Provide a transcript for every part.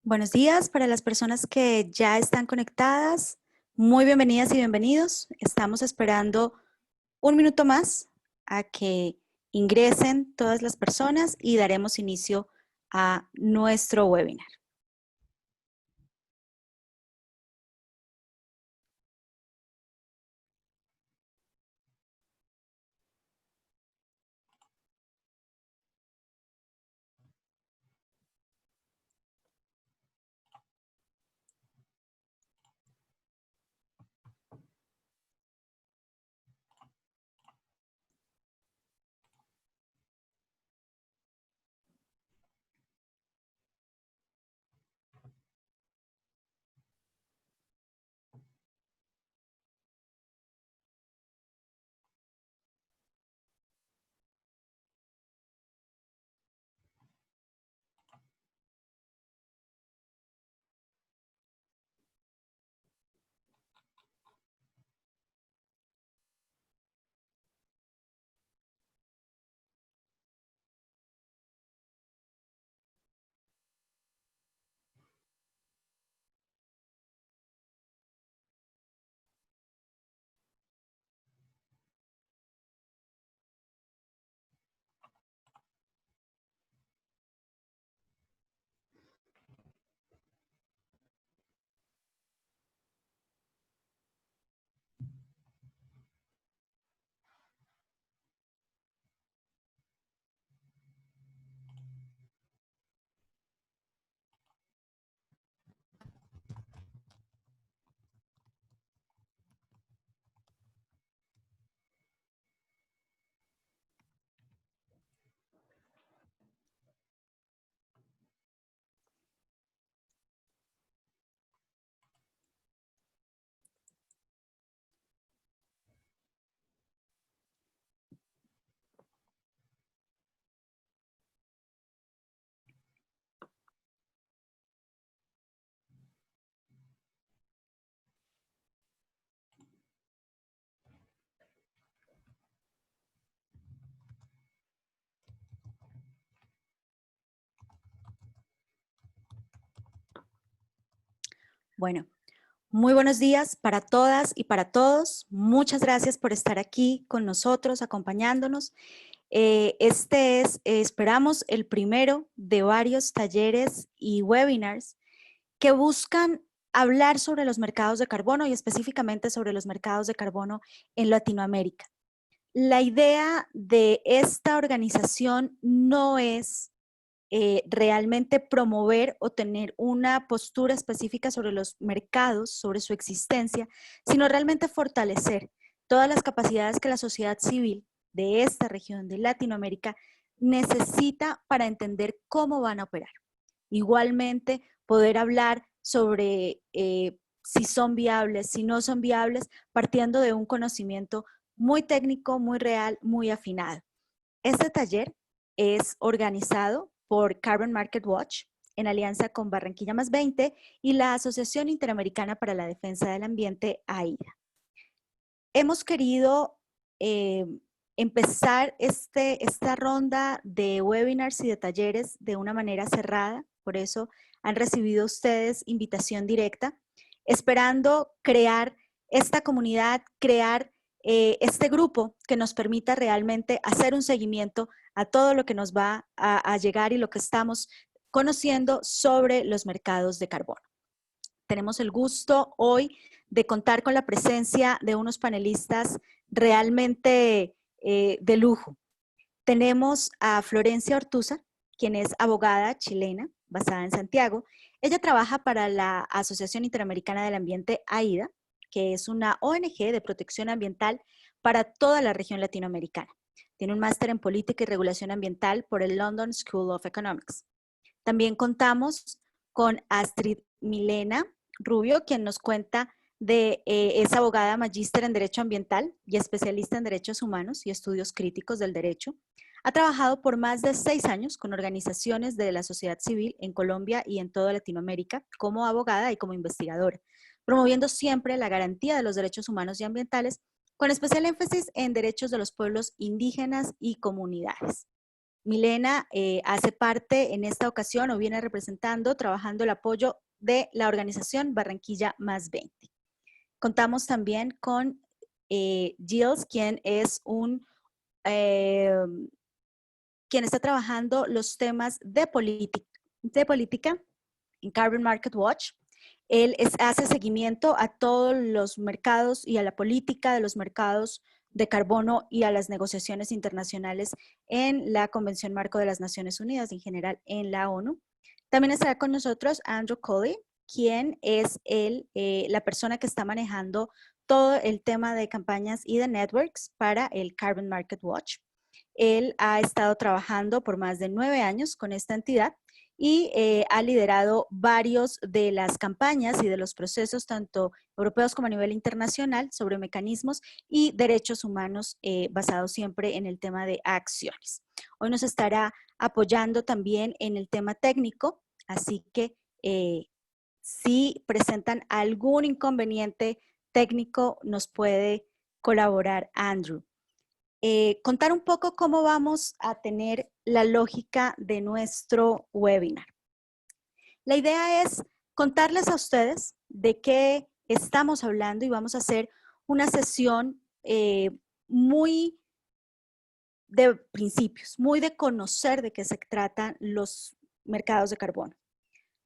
Buenos días para las personas que ya están conectadas. Muy bienvenidas y bienvenidos. Estamos esperando un minuto más a que ingresen todas las personas y daremos inicio a nuestro webinar. Bueno, muy buenos días para todas y para todos. Muchas gracias por estar aquí con nosotros, acompañándonos. Este es, esperamos, el primero de varios talleres y webinars que buscan hablar sobre los mercados de carbono y específicamente sobre los mercados de carbono en Latinoamérica. La idea de esta organización no es realmente promover o tener una postura específica sobre los mercados, sobre su existencia, sino realmente fortalecer todas las capacidades que la sociedad civil de esta región de Latinoamérica necesita para entender cómo van a operar. Igualmente, poder hablar sobre si son viables, si no son viables, partiendo de un conocimiento muy técnico, muy real, muy afinado. Este taller es organizado por Carbon Market Watch en alianza con Barranquilla Más 20 y la Asociación Interamericana para la Defensa del Ambiente, AIDA. Hemos querido eh, empezar esta ronda de webinars y de talleres de una manera cerrada, por eso han recibido ustedes invitación directa, esperando crear esta comunidad, crear este grupo que nos permita realmente hacer un seguimiento a todo lo que nos va a llegar y lo que estamos conociendo sobre los mercados de carbono. Tenemos el gusto hoy de contar con la presencia de unos panelistas realmente de lujo. Tenemos a Florencia Ortúzar, quien es abogada chilena, basada en Santiago. Ella trabaja para la Asociación Interamericana del Ambiente, AIDA, que es una ONG de protección ambiental para toda la región latinoamericana. Tiene un máster en política y regulación ambiental por el London School of Economics. También contamos con Astrid Milena Rubio, quien nos cuenta es abogada magíster en Derecho Ambiental y especialista en Derechos Humanos y Estudios Críticos del Derecho. Ha trabajado por más de 6 años con organizaciones de la sociedad civil en Colombia y en toda Latinoamérica como abogada y como investigadora, promoviendo siempre la garantía de los derechos humanos y ambientales, con especial énfasis en derechos de los pueblos indígenas y comunidades. Milena hace parte en esta ocasión o viene representando, trabajando el apoyo de la organización Barranquilla Más 20. Contamos también con Gilles, quien es quien está trabajando los temas de política en Carbon Market Watch. Él hace seguimiento a todos los mercados y a la política de los mercados de carbono y a las negociaciones internacionales en la Convención Marco de las Naciones Unidas, en general en la ONU. También estará con nosotros Andrew Colley, quien es la persona que está manejando todo el tema de campañas y de networks para el Carbon Market Watch. Él ha estado trabajando por más de 9 años con esta entidad y ha liderado varios de las campañas y de los procesos, tanto europeos como a nivel internacional, sobre mecanismos y derechos humanos basados siempre en el tema de acciones. Hoy nos estará apoyando también en el tema técnico, así que si presentan algún inconveniente técnico, nos puede colaborar Andrew. Contar un poco cómo vamos a tener la lógica de nuestro webinar. La idea es contarles a ustedes de qué estamos hablando y vamos a hacer una sesión muy de principios, muy de conocer de qué se tratan los mercados de carbono.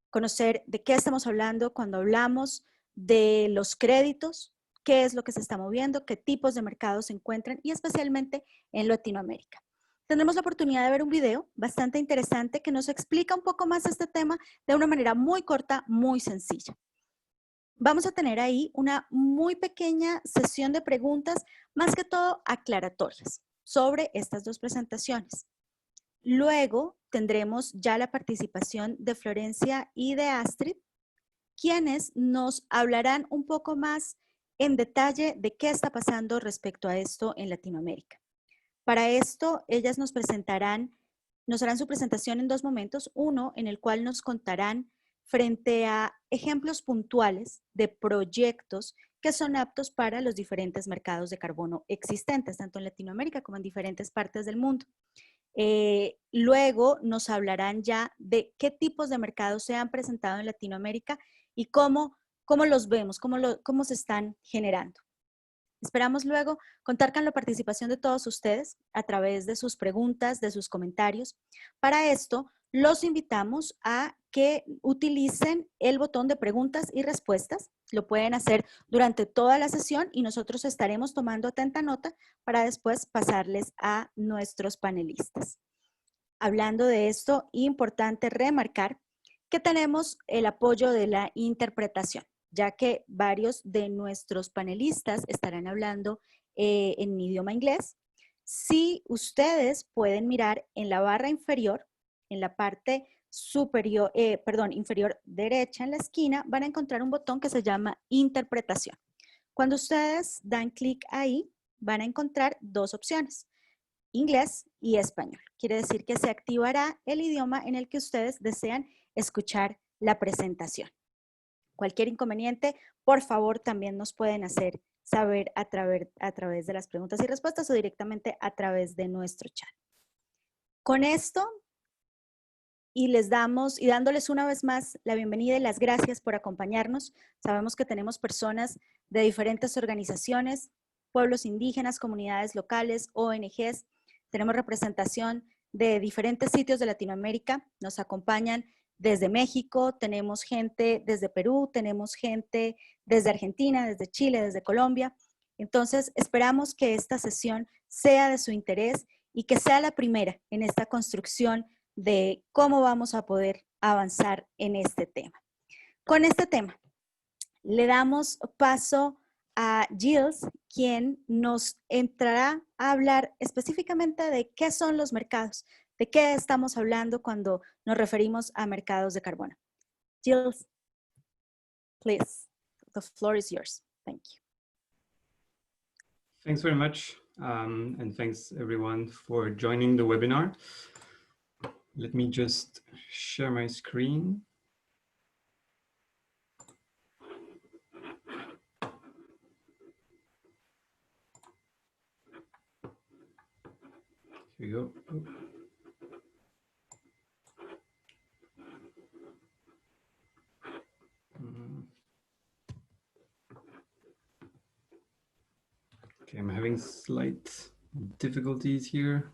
Conocer de qué estamos hablando cuando hablamos de los créditos, qué es lo que se está moviendo, qué tipos de mercados se encuentran y especialmente en Latinoamérica. Tendremos la oportunidad de ver un video bastante interesante que nos explica un poco más este tema de una manera muy corta, muy sencilla. Vamos a tener ahí una muy pequeña sesión de preguntas, más que todo aclaratorias, sobre estas dos presentaciones. Luego tendremos ya la participación de Florencia y de Astrid, quienes nos hablarán un poco más en detalle de qué está pasando respecto a esto en Latinoamérica. Para esto, ellas nos harán su presentación en dos momentos, uno en el cual nos contarán frente a ejemplos puntuales de proyectos que son aptos para los diferentes mercados de carbono existentes, tanto en Latinoamérica como en diferentes partes del mundo. Luego nos hablarán ya de qué tipos de mercados se han presentado en Latinoamérica y cómo los vemos, cómo se están generando. Esperamos luego contar con la participación de todos ustedes a través de sus preguntas, de sus comentarios. Para esto, los invitamos a que utilicen el botón de preguntas y respuestas. Lo pueden hacer durante toda la sesión y nosotros estaremos tomando atenta nota para después pasarles a nuestros panelistas. Hablando de esto, importante remarcar que tenemos el apoyo de la interpretación, ya que varios de nuestros panelistas estarán hablando en idioma inglés. Si ustedes pueden mirar en la barra inferior, en la parte superior, inferior derecha en la esquina, van a encontrar un botón que se llama interpretación. Cuando ustedes dan clic ahí, van a encontrar dos opciones: inglés y español. Quiere decir que se activará el idioma en el que ustedes desean escuchar la presentación. Cualquier inconveniente, por favor, también nos pueden hacer saber a través de las preguntas y respuestas o directamente a través de nuestro chat. Con esto, dándoles una vez más la bienvenida y las gracias por acompañarnos. Sabemos que tenemos personas de diferentes organizaciones, pueblos indígenas, comunidades locales, ONGs. Tenemos representación de diferentes sitios de Latinoamérica. Nos acompañan desde México, tenemos gente desde Perú, tenemos gente desde Argentina, desde Chile, desde Colombia. Entonces, esperamos que esta sesión sea de su interés y que sea la primera en esta construcción de cómo vamos a poder avanzar en este tema. Con este tema, le damos paso a Gilles, quien nos entrará a hablar específicamente de qué son los mercados, de qué estamos hablando cuando nos referimos a mercados de carbono. Gilles, please, the floor is yours. Thank you. Thanks very much, and thanks everyone for joining the webinar. Let me just share my screen. Here we go. Okay, I'm having slight difficulties here.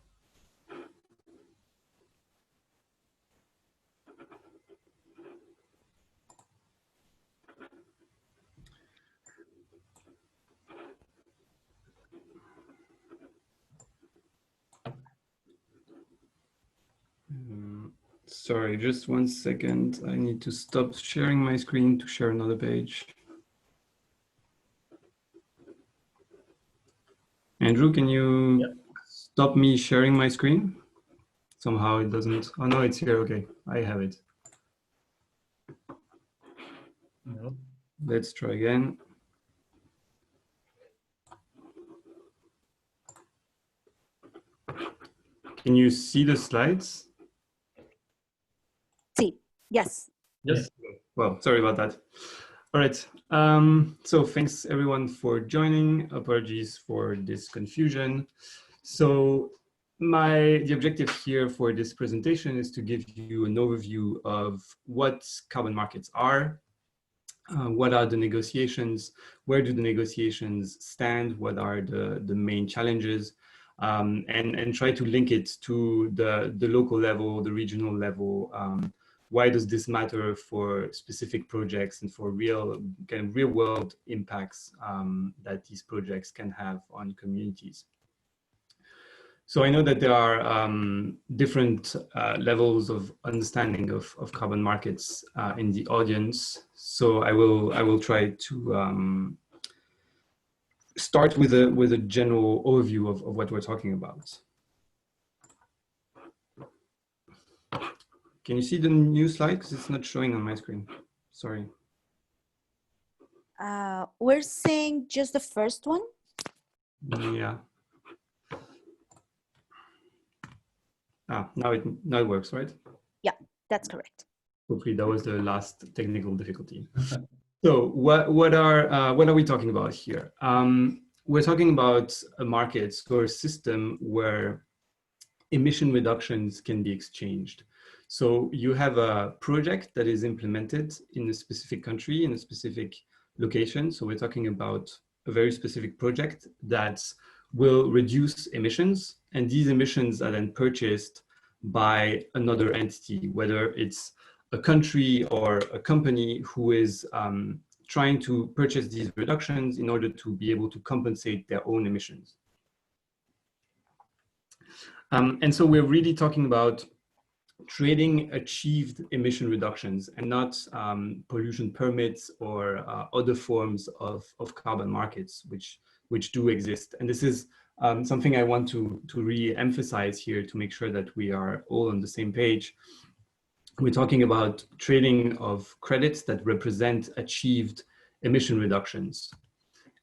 Sorry, just 1 second. I need to stop sharing my screen to share another page. Andrew, can you stop me sharing my screen? Somehow it doesn't. Oh no, it's here. Okay, I have it. No. Let's try again. Can you see the slides? Sí, yes. Yes. Well, sorry about that. All right. So thanks everyone for joining. Apologies for this confusion. So the objective here for this presentation is to give you an overview of what carbon markets are, what are the negotiations, where do the negotiations stand, what are the main challenges, and try to link it to the local level, the regional level. Why does this matter for specific projects and for real world impacts that these projects can have on communities? So I know that there are different levels of understanding of carbon markets in the audience. So I will try to start with a general overview of what we're talking about. Can you see the new slide? Because it's not showing on my screen. Sorry. We're seeing just the first one. Yeah. Now it works, right? Yeah, that's correct. Hopefully that was the last technical difficulty. So what are we talking about here? We're talking about a market or a system where emission reductions can be exchanged. So you have a project that is implemented in a specific country, in a specific location. So we're talking about a very specific project that will reduce emissions, and these emissions are then purchased by another entity, whether it's a country or a company who is trying to purchase these reductions in order to be able to compensate their own emissions. And so we're really talking about trading achieved emission reductions and not pollution permits or other forms of carbon markets, which do exist. And this is something I want to really emphasize here to make sure that we are all on the same page. We're talking about trading of credits that represent achieved emission reductions.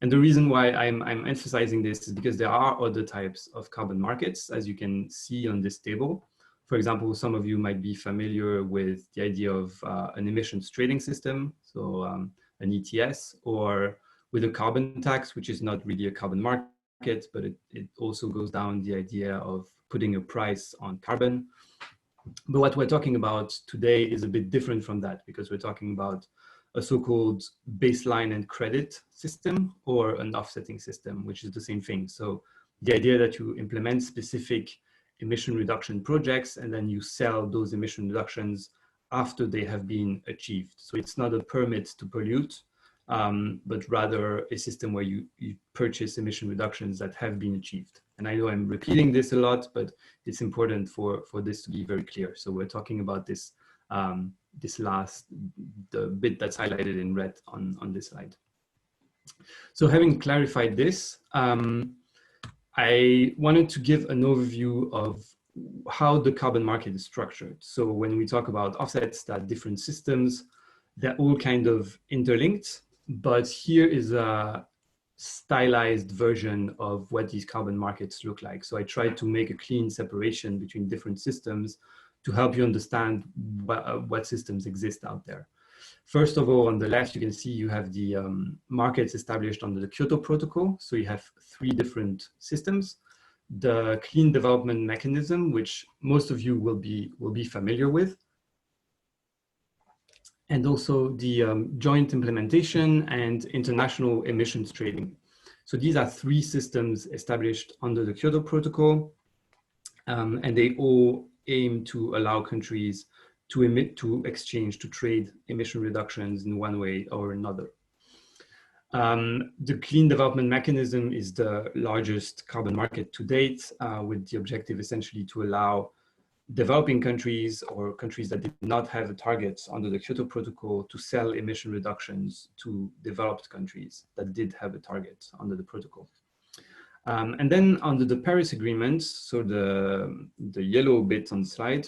And the reason why I'm emphasizing this is because there are other types of carbon markets, as you can see on this table. For example, some of you might be familiar with the idea of an emissions trading system, so an ETS, or with a carbon tax, which is not really a carbon market, but it also goes down the idea of putting a price on carbon. But what we're talking about today is a bit different from that, because we're talking about a so-called baseline and credit system or an offsetting system, which is the same thing. So the idea that you implement specific emission reduction projects and then you sell those emission reductions after they have been achieved. So it's not a permit to pollute, but rather a system where you purchase emission reductions that have been achieved. And I know I'm repeating this a lot, but it's important for this to be very clear. So we're talking about this the bit that's highlighted in red on this slide. So having clarified this, I wanted to give an overview of how the carbon market is structured. So when we talk about offsets, that different systems, they're all kind of interlinked, but here is a stylized version of what these carbon markets look like. So I tried to make a clean separation between different systems to help you understand what systems exist out there. First of all, on the left, you can see you have the markets established under the Kyoto Protocol. So you have 3 different systems. The Clean Development Mechanism, which most of you will be familiar with. And also the joint implementation and international emissions trading. So these are three systems established under the Kyoto Protocol, and they all aim to allow countries to emit, to exchange, to trade emission reductions in one way or another. The Clean Development Mechanism is the largest carbon market to date, with the objective essentially to allow developing countries or countries that did not have a target under the Kyoto Protocol to sell emission reductions to developed countries that did have a target under the protocol. And then under the Paris Agreement, so the yellow bit on the slide,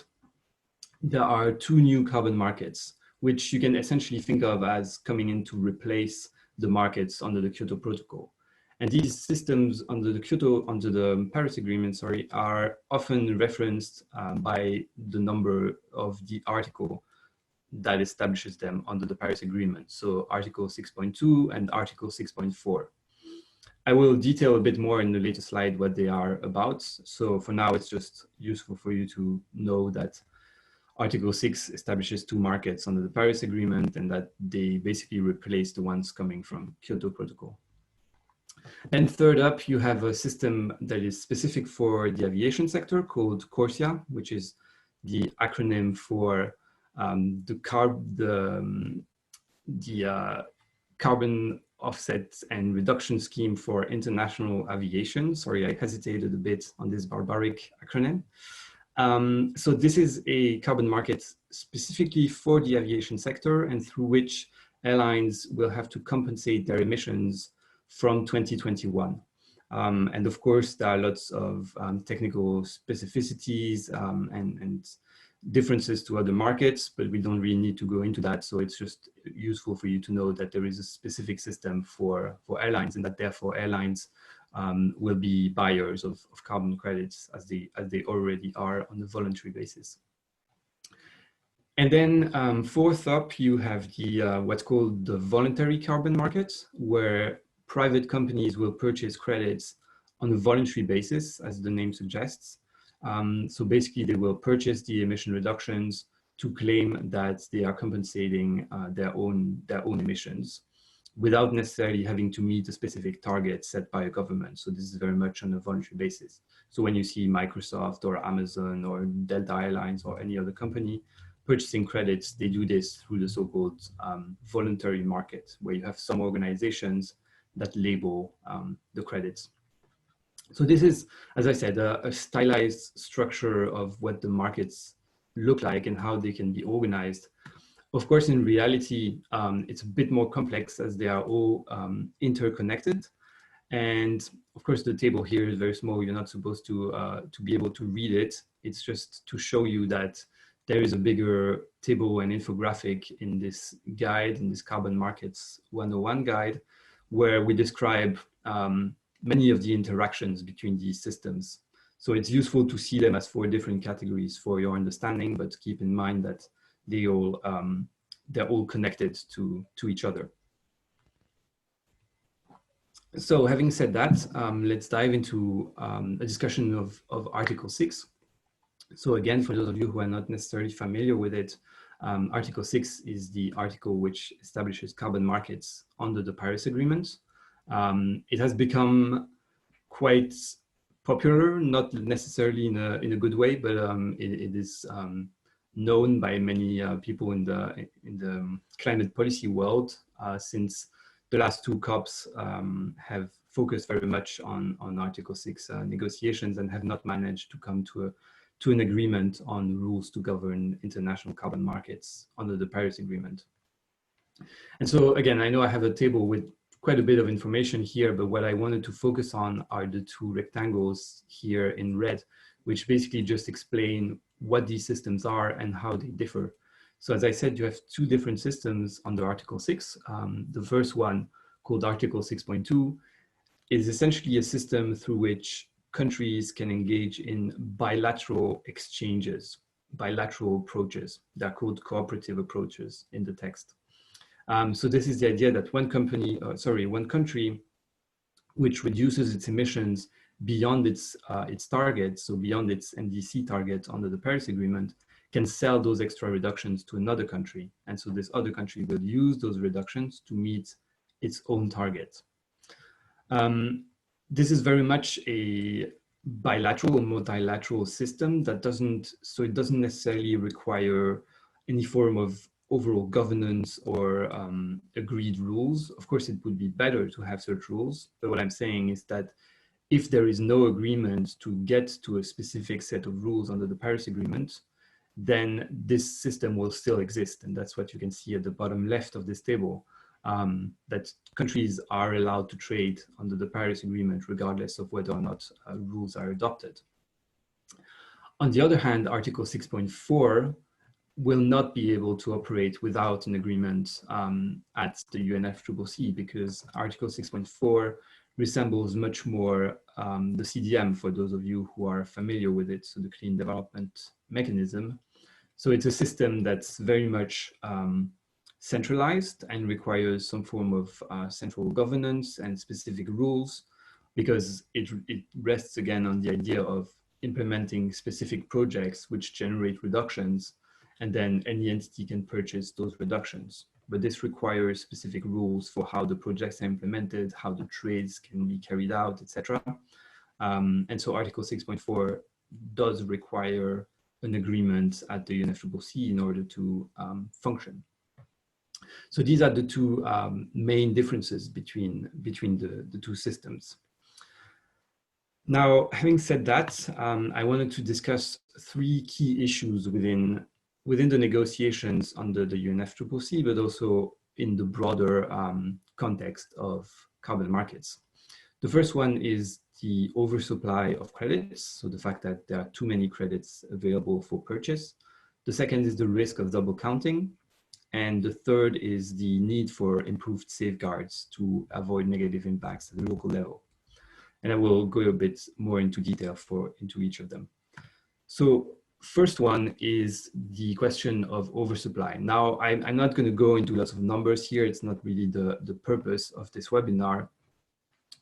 there are two new carbon markets, which you can essentially think of as coming in to replace the markets under the Kyoto Protocol. And these systems under the Paris Agreement, sorry, are often referenced by the number of the article that establishes them under the Paris Agreement. So Article 6.2 and Article 6.4. I will detail a bit more in the later slide what they are about. So for now, it's just useful for you to know that Article 6 establishes two markets under the Paris Agreement and that they basically replace the ones coming from Kyoto Protocol. And third up, you have a system that is specific for the aviation sector called CORSIA, which is the acronym for the Carbon Offset and Reduction Scheme for International Aviation. Sorry, I hesitated a bit on this barbaric acronym. So this is a carbon market specifically for the aviation sector and through which airlines will have to compensate their emissions from 2021. And of course, there are lots of technical specificities and differences to other markets, but we don't really need to go into that. So it's just useful for you to know that there is a specific system for airlines and that therefore airlines will be buyers of carbon credits as they already are on a voluntary basis. And then fourth up, you have the what's called the voluntary carbon market, where private companies will purchase credits on a voluntary basis, as the name suggests. So basically, they will purchase the emission reductions to claim that they are compensating their own emissions without necessarily having to meet a specific target set by a government. So this is very much on a voluntary basis. So when you see Microsoft or Amazon or Delta Airlines or any other company purchasing credits, they do this through the so-called voluntary market, where you have some organizations that label the credits. So this is, as I said, a stylized structure of what the markets look like and how they can be organized. Of course, in reality, it's a bit more complex as they are all interconnected. And of course, the table here is very small. You're not supposed to be able to read it. It's just to show you that there is a bigger table and infographic in this guide, in this Carbon Markets 101 guide, where we describe many of the interactions between these systems. So it's useful to see them as four different categories for your understanding, but keep in mind that they're all connected to each other. So having said that, let's dive into a discussion of Article 6. So again, for those of you who are not necessarily familiar with it, Article 6 is the article which establishes carbon markets under the Paris Agreement. It has become quite popular, not necessarily in a good way, but it is known by many people in the climate policy world since the last two COPs have focused very much on Article 6 negotiations and have not managed to come to an agreement on rules to govern international carbon markets under the Paris Agreement. And so again, I know I have a table with quite a bit of information here, but what I wanted to focus on are the two rectangles here in red, which basically just explain what these systems are and how they differ. So as I said, you have two different systems under Article 6. The first one, called Article 6.2, is essentially a system through which countries can engage in bilateral exchanges, bilateral approaches. They're called cooperative approaches in the text. So this is the idea that one country which reduces its emissions beyond its target, so beyond its NDC target under the Paris Agreement, can sell those extra reductions to another country. And so this other country will use those reductions to meet its own target. This is very much a bilateral or multilateral system that doesn't necessarily require any form of overall governance or agreed rules. Of course, it would be better to have such rules, but what I'm saying is that if there is no agreement to get to a specific set of rules under the Paris Agreement, then this system will still exist. And that's what you can see at the bottom left of this table, that countries are allowed to trade under the Paris Agreement, regardless of whether or not rules are adopted. On the other hand, Article 6.4 will not be able to operate without an agreement at the UNFCCC, because Article 6.4 resembles much more the CDM, for those of you who are familiar with it, so the Clean Development Mechanism. So it's a system that's very much centralized and requires some form of central governance and specific rules, because it rests again on the idea of implementing specific projects which generate reductions, and then any entity can purchase those reductions. But this requires specific rules for how the projects are implemented, how the trades can be carried out, etc. And so Article 6.4 does require an agreement at the UNFCCC in order to function. So these are the two main differences between the two systems. Now, having said that, I wanted to discuss three key issues within the negotiations under the UNFCCC, but also in the broader context of carbon markets. The first one is the oversupply of credits, so the fact that there are too many credits available for purchase. The second is the risk of double counting. And the third is the need for improved safeguards to avoid negative impacts at the local level. And I will go a bit more into detail into each of them. So first one is the question of oversupply. Now, I'm not going to go into lots of numbers here. It's not really the purpose of this webinar.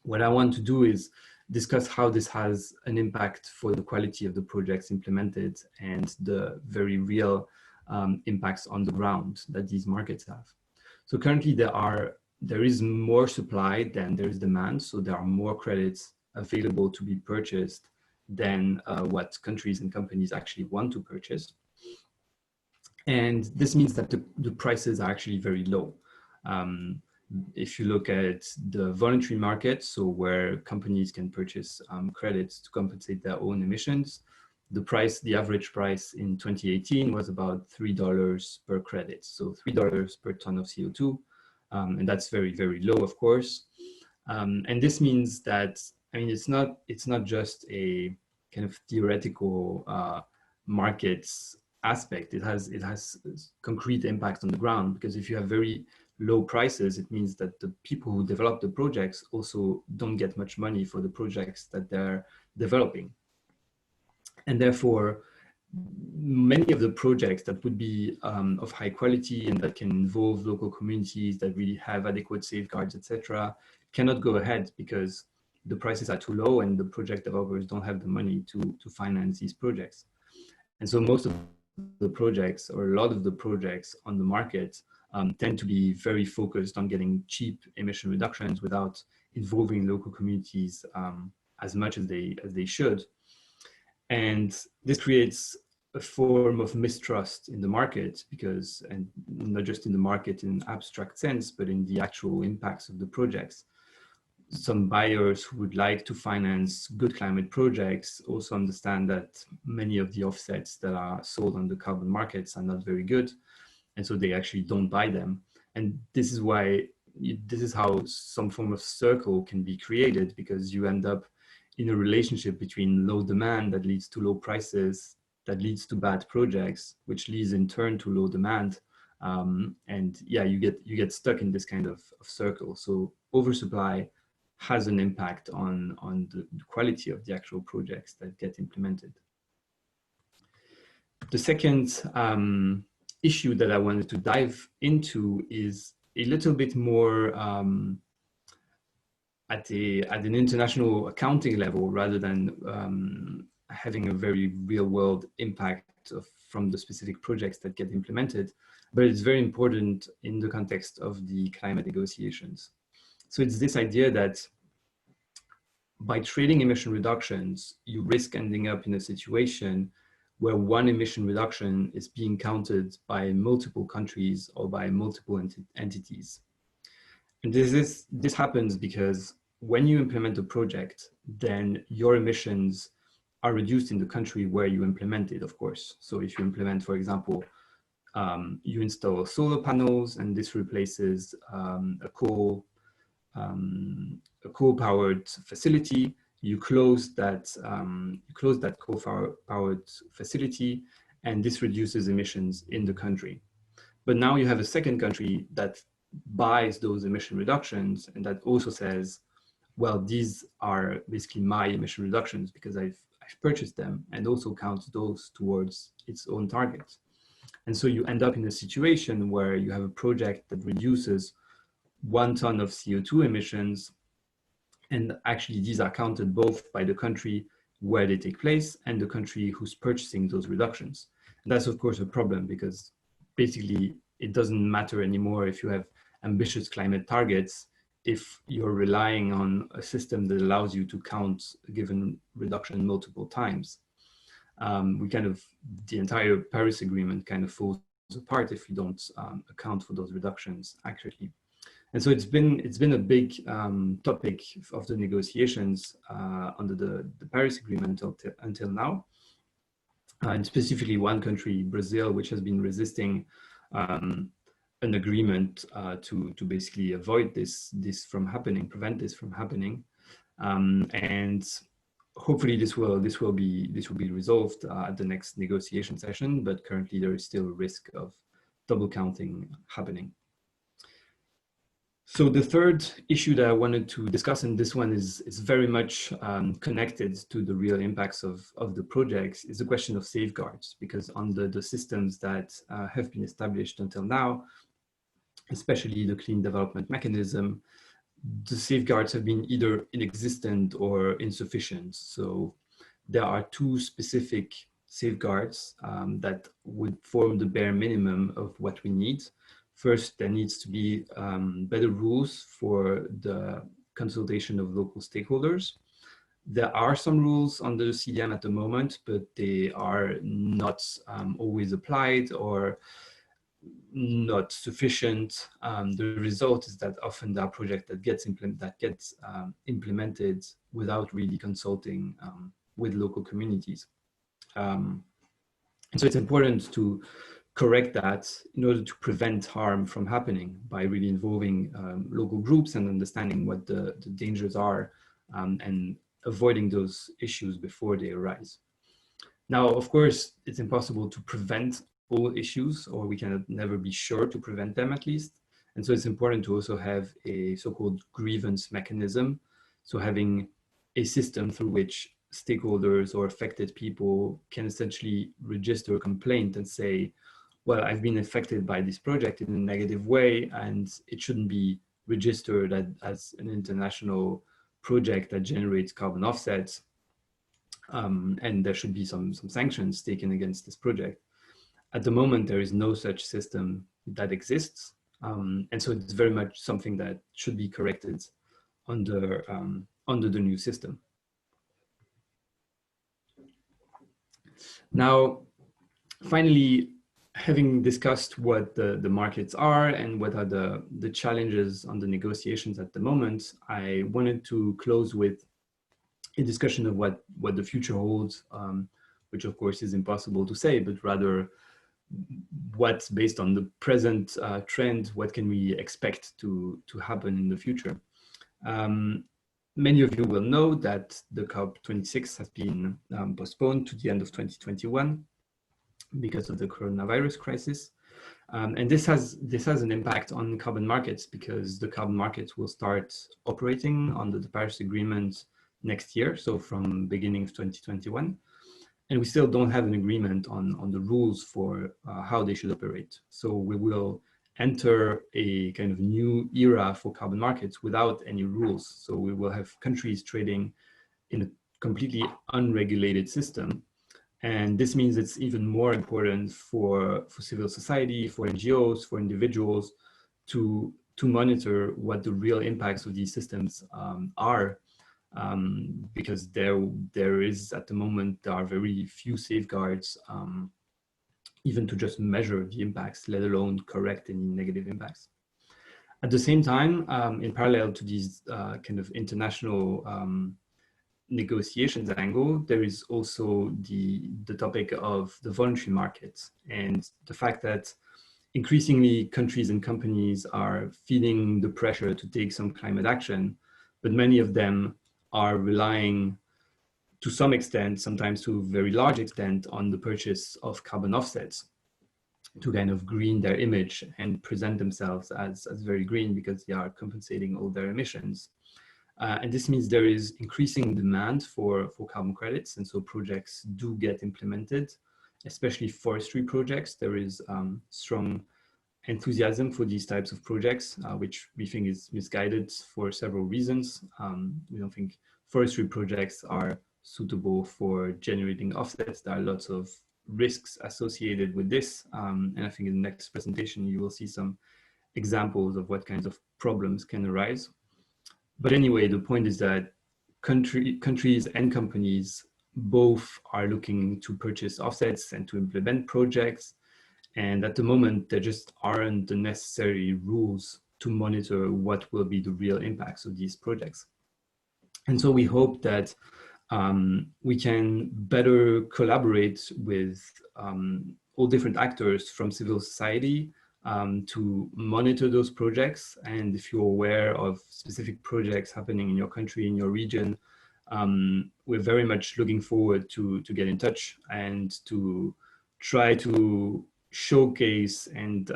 What I want to do is discuss how this has an impact for the quality of the projects implemented and the very real impacts on the ground that these markets have. So currently there is more supply than there is demand. So there are more credits available to be purchased than what countries and companies actually want to purchase. And this means that the prices are actually very low. If you look at the voluntary market, so where companies can purchase credits to compensate their own emissions, the average price in 2018 was about $3 per credit. So $3 per ton of CO2. And that's very, very low, of course. And this means that, I mean, it's not just a kind of theoretical markets aspect. It has concrete impact on the ground, because if you have very low prices, it means that the people who develop the projects also don't get much money for the projects that they're developing. And therefore, many of the projects that would be of high quality and that can involve local communities that really have adequate safeguards, etc., cannot go ahead because the prices are too low and the project developers don't have the money to finance these projects. And so most of the projects, or a lot of the projects on the market, tend to be very focused on getting cheap emission reductions without involving local communities as much as they should. And this creates a form of mistrust in the market, because, and not just in the market in an abstract sense, but in the actual impacts of the projects. Some buyers who would like to finance good climate projects also understand that many of the offsets that are sold on the carbon markets are not very good. And so they actually don't buy them. And this is how some form of circle can be created, because you end up in a relationship between low demand that leads to low prices, that leads to bad projects, which leads in turn to low demand. And yeah, you get stuck in this kind of circle. So oversupply has an impact on the quality of the actual projects that get implemented. The second issue that I wanted to dive into is a little bit more at an international accounting level, rather than having a very real world impact from the specific projects that get implemented, but it's very important in the context of the climate negotiations. So it's this idea that by trading emission reductions, you risk ending up in a situation where one emission reduction is being counted by multiple countries or by multiple entities. And this happens because when you implement a project, then your emissions are reduced in the country where you implement it, of course. So if you implement, for example, you install solar panels and this replaces a coal-powered facility, you close that coal-powered facility, and this reduces emissions in the country. But now you have a second country that buys those emission reductions and that also says, well, these are basically my emission reductions because I've purchased them, and also counts those towards its own targets. And so you end up in a situation where you have a project that reduces 1 ton of CO2 emissions, and actually these are counted both by the country where they take place and the country who's purchasing those reductions. And that's of course a problem, because basically it doesn't matter anymore if you have ambitious climate targets if you're relying on a system that allows you to count a given reduction multiple times. The entire Paris Agreement kind of falls apart if you don't account for those reductions accurately. And so it's been a big topic of the negotiations under the Paris Agreement until now. And specifically one country, Brazil, which has been resisting an agreement to basically avoid this from happening, prevent this from happening. And hopefully this will be resolved at the next negotiation session, but currently there is still a risk of double counting happening. So the third issue that I wanted to discuss, and this one is very much connected to the real impacts of the projects, is the question of safeguards, because under the systems that have been established until now, especially the Clean Development Mechanism, the safeguards have been either inexistent or insufficient. So there are 2 specific safeguards that would form the bare minimum of what we need. First, there needs to be better rules for the consultation of local stakeholders. There are some rules under the CDM at the moment, but they are not always applied or not sufficient. The result is that often there are projects that gets implemented without really consulting with local communities. And so it's important to correct that in order to prevent harm from happening by really involving local groups and understanding what the dangers are and avoiding those issues before they arise. Now, of course, it's impossible to prevent all issues, or we can never be sure to prevent them at least. And so it's important to also have a so-called grievance mechanism. So having a system through which stakeholders or affected people can essentially register a complaint and say, well, I've been affected by this project in a negative way, and it shouldn't be registered as an international project that generates carbon offsets. And there should be some sanctions taken against this project. At the moment, there is no such system that exists. And so it's very much something that should be corrected under the new system. Now, finally, having discussed what the markets are and what are the challenges on the negotiations at the moment, I wanted to close with a discussion of what the future holds, which of course is impossible to say, but rather what's based on the present trend, what can we expect to happen in the future. Many of you will know that the COP26 has been postponed to the end of 2021 because of the coronavirus crisis. And this has an impact on carbon markets, because the carbon markets will start operating under the Paris Agreement next year, so from beginning of 2021. And we still don't have an agreement on the rules for how they should operate. So we will enter a kind of new era for carbon markets without any rules. So we will have countries trading in a completely unregulated system. And this means it's even more important for civil society, for NGOs, for individuals to monitor what the real impacts of these systems are, because there is at the moment, there are very few safeguards even to just measure the impacts, let alone correct any negative impacts. At the same time, in parallel to these kind of international negotiations angle, there is also the topic of the voluntary market and the fact that increasingly countries and companies are feeling the pressure to take some climate action, but many of them are relying to some extent, sometimes to a very large extent, on the purchase of carbon offsets to kind of green their image and present themselves as very green because they are compensating all their emissions. And this means there is increasing demand for carbon credits, and so projects do get implemented, especially forestry projects. There is strong enthusiasm for these types of projects, which we think is misguided for several reasons. We don't think forestry projects are suitable for generating offsets. There are lots of risks associated with this. And I think in the next presentation, you will see some examples of what kinds of problems can arise. But anyway, the point is that countries and companies both are looking to purchase offsets and to implement projects. And at the moment, there just aren't the necessary rules to monitor what will be the real impacts of these projects. And so we hope that we can better collaborate with all different actors from civil society to monitor those projects. And if you're aware of specific projects happening in your country, in your region, we're very much looking forward to get in touch and to try to showcase and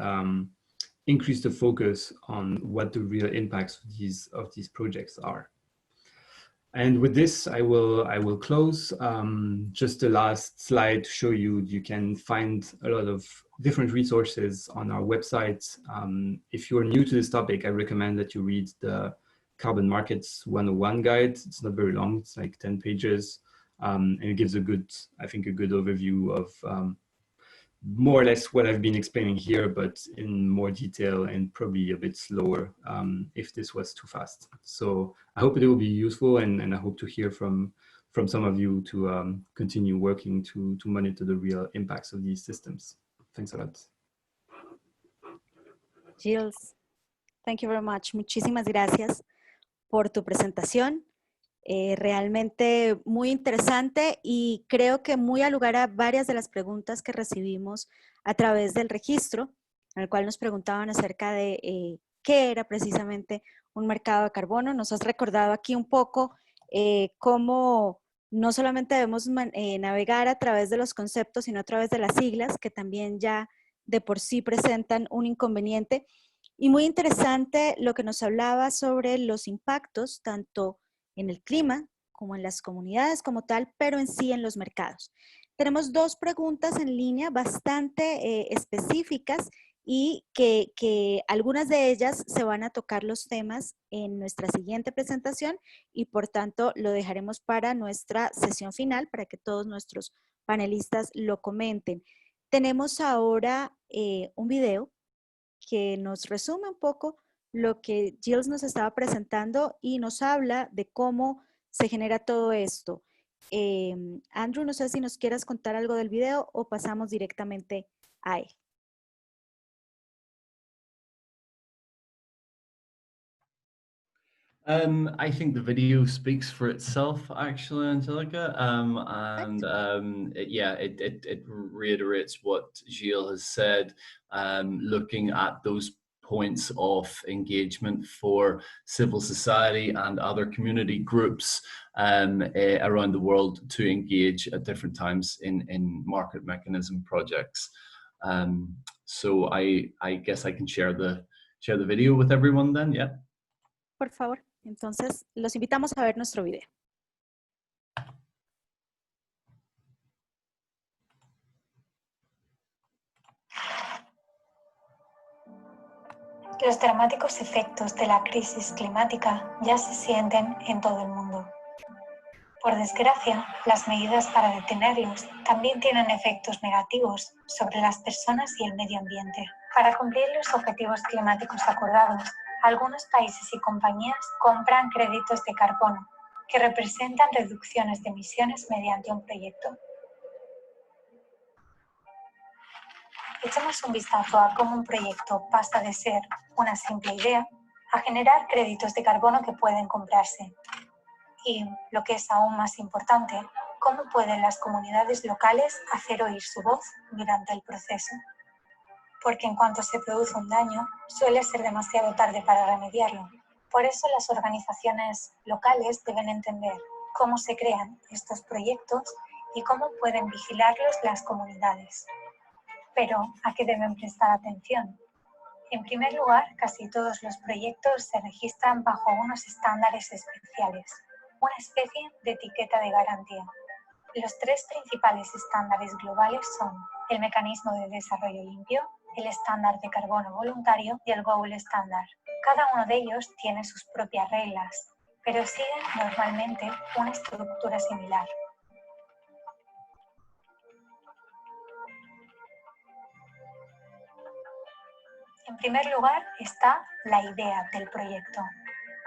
increase the focus on what the real impacts of these projects are. And with this, I will close. Just the last slide to show you can find a lot of different resources on our website. If you're new to this topic, I recommend that you read the Carbon Markets 101 guide. It's not very long, it's like 10 pages. And it gives I think a good overview of more or less what I've been explaining here, but in more detail and probably a bit slower if this was too fast. So I hope it will be useful, and I hope to hear from some of you to continue working to monitor the real impacts of these systems. Thanks a lot. Gilles, thank you very much. Muchísimas gracias por tu presentación. Realmente muy interesante y creo que muy al lugar a varias de las preguntas que recibimos a través del registro, en el cual nos preguntaban acerca de qué era precisamente un mercado de carbono. Nos has recordado aquí un poco cómo no solamente debemos navegar a través de los conceptos, sino a través de las siglas, que también ya de por sí presentan un inconveniente. Y muy interesante lo que nos hablaba sobre los impactos, tanto en el clima, como en las comunidades como tal, pero en sí en los mercados. Tenemos dos preguntas en línea bastante específicas y que algunas de ellas se van a tocar los temas en nuestra siguiente presentación y por tanto lo dejaremos para nuestra sesión final para que todos nuestros panelistas lo comenten. Tenemos ahora un video que nos resume un poco lo que Gilles nos estaba presentando y nos habla de cómo se genera todo esto. Andrew, no sé si nos quieras contar algo del video o pasamos directamente a él. I think the video speaks for itself, actually, Angelica. It reiterates what Gilles has said, looking at those points of engagement for civil society and other community groups around the world to engage at different times in market mechanism projects. So I guess I can share the video with everyone then, yeah? Por favor, entonces los invitamos a ver nuestro video. Los dramáticos efectos de la crisis climática ya se sienten en todo el mundo. Por desgracia, las medidas para detenerlos también tienen efectos negativos sobre las personas y el medio ambiente. Para cumplir los objetivos climáticos acordados, algunos países y compañías compran créditos de carbono que representan reducciones de emisiones mediante un proyecto. Echemos un vistazo a cómo un proyecto pasa de ser una simple idea a generar créditos de carbono que pueden comprarse. Y, lo que es aún más importante, cómo pueden las comunidades locales hacer oír su voz durante el proceso. Porque en cuanto se produce un daño, suele ser demasiado tarde para remediarlo. Por eso las organizaciones locales deben entender cómo se crean estos proyectos y cómo pueden vigilarlos las comunidades. Pero, ¿a qué deben prestar atención? En primer lugar, casi todos los proyectos se registran bajo unos estándares especiales, una especie de etiqueta de garantía. Los tres principales estándares globales son el Mecanismo de Desarrollo Limpio, el Estándar de Carbono Voluntario y el Gold Standard. Cada uno de ellos tiene sus propias reglas, pero siguen normalmente una estructura similar. En primer lugar está la idea del proyecto.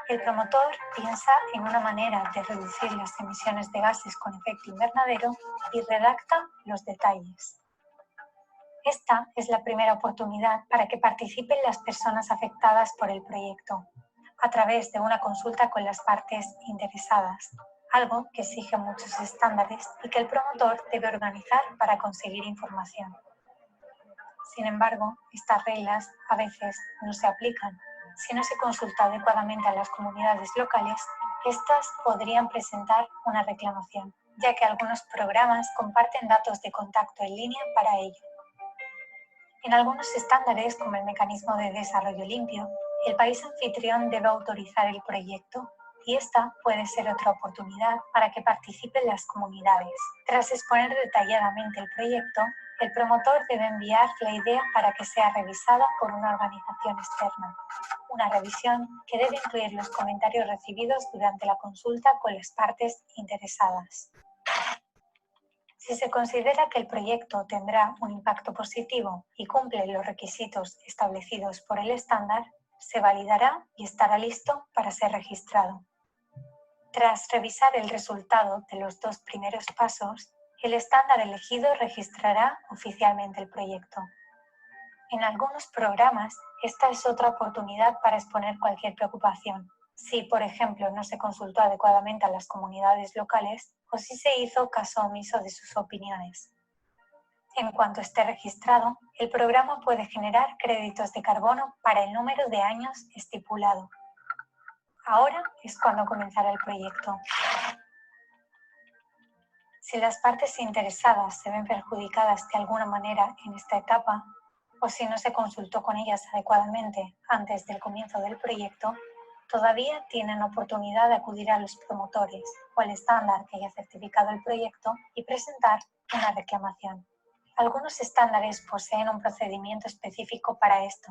El promotor piensa en una manera de reducir las emisiones de gases con efecto invernadero y redacta los detalles. Esta es la primera oportunidad para que participen las personas afectadas por el proyecto, a través de una consulta con las partes interesadas, algo que exige muchos estándares y que el promotor debe organizar para conseguir información. Sin embargo, estas reglas a veces no se aplican. Si no se consulta adecuadamente a las comunidades locales, estas podrían presentar una reclamación, ya que algunos programas comparten datos de contacto en línea para ello. En algunos estándares, como el Mecanismo de Desarrollo Limpio, el país anfitrión debe autorizar el proyecto y esta puede ser otra oportunidad para que participen las comunidades. Tras exponer detalladamente el proyecto, el promotor debe enviar la idea para que sea revisada por una organización externa. Una revisión que debe incluir los comentarios recibidos durante la consulta con las partes interesadas. Si se considera que el proyecto tendrá un impacto positivo y cumple los requisitos establecidos por el estándar, se validará y estará listo para ser registrado. Tras revisar el resultado de los dos primeros pasos, el estándar elegido registrará oficialmente el proyecto. En algunos programas, esta es otra oportunidad para exponer cualquier preocupación. Si, por ejemplo, no se consultó adecuadamente a las comunidades locales o si se hizo caso omiso de sus opiniones. En cuanto esté registrado, el programa puede generar créditos de carbono para el número de años estipulado. Ahora es cuando comenzará el proyecto. Si las partes interesadas se ven perjudicadas de alguna manera en esta etapa, o si no se consultó con ellas adecuadamente antes del comienzo del proyecto, todavía tienen oportunidad de acudir a los promotores o al estándar que haya certificado el proyecto y presentar una reclamación. Algunos estándares poseen un procedimiento específico para esto,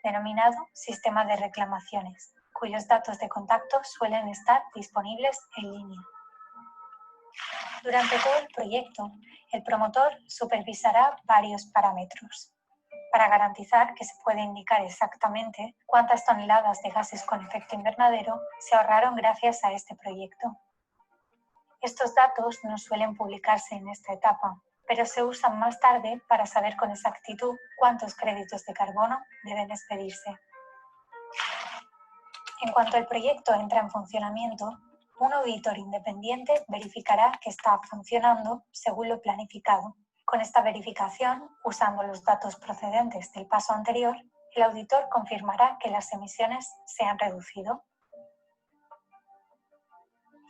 denominado sistema de reclamaciones, cuyos datos de contacto suelen estar disponibles en línea. Durante todo el proyecto, el promotor supervisará varios parámetros para garantizar que se puede indicar exactamente cuántas toneladas de gases con efecto invernadero se ahorraron gracias a este proyecto. Estos datos no suelen publicarse en esta etapa, pero se usan más tarde para saber con exactitud cuántos créditos de carbono deben expedirse. En cuanto el proyecto entra en funcionamiento, un auditor independiente verificará que está funcionando según lo planificado. Con esta verificación, usando los datos procedentes del paso anterior, el auditor confirmará que las emisiones se han reducido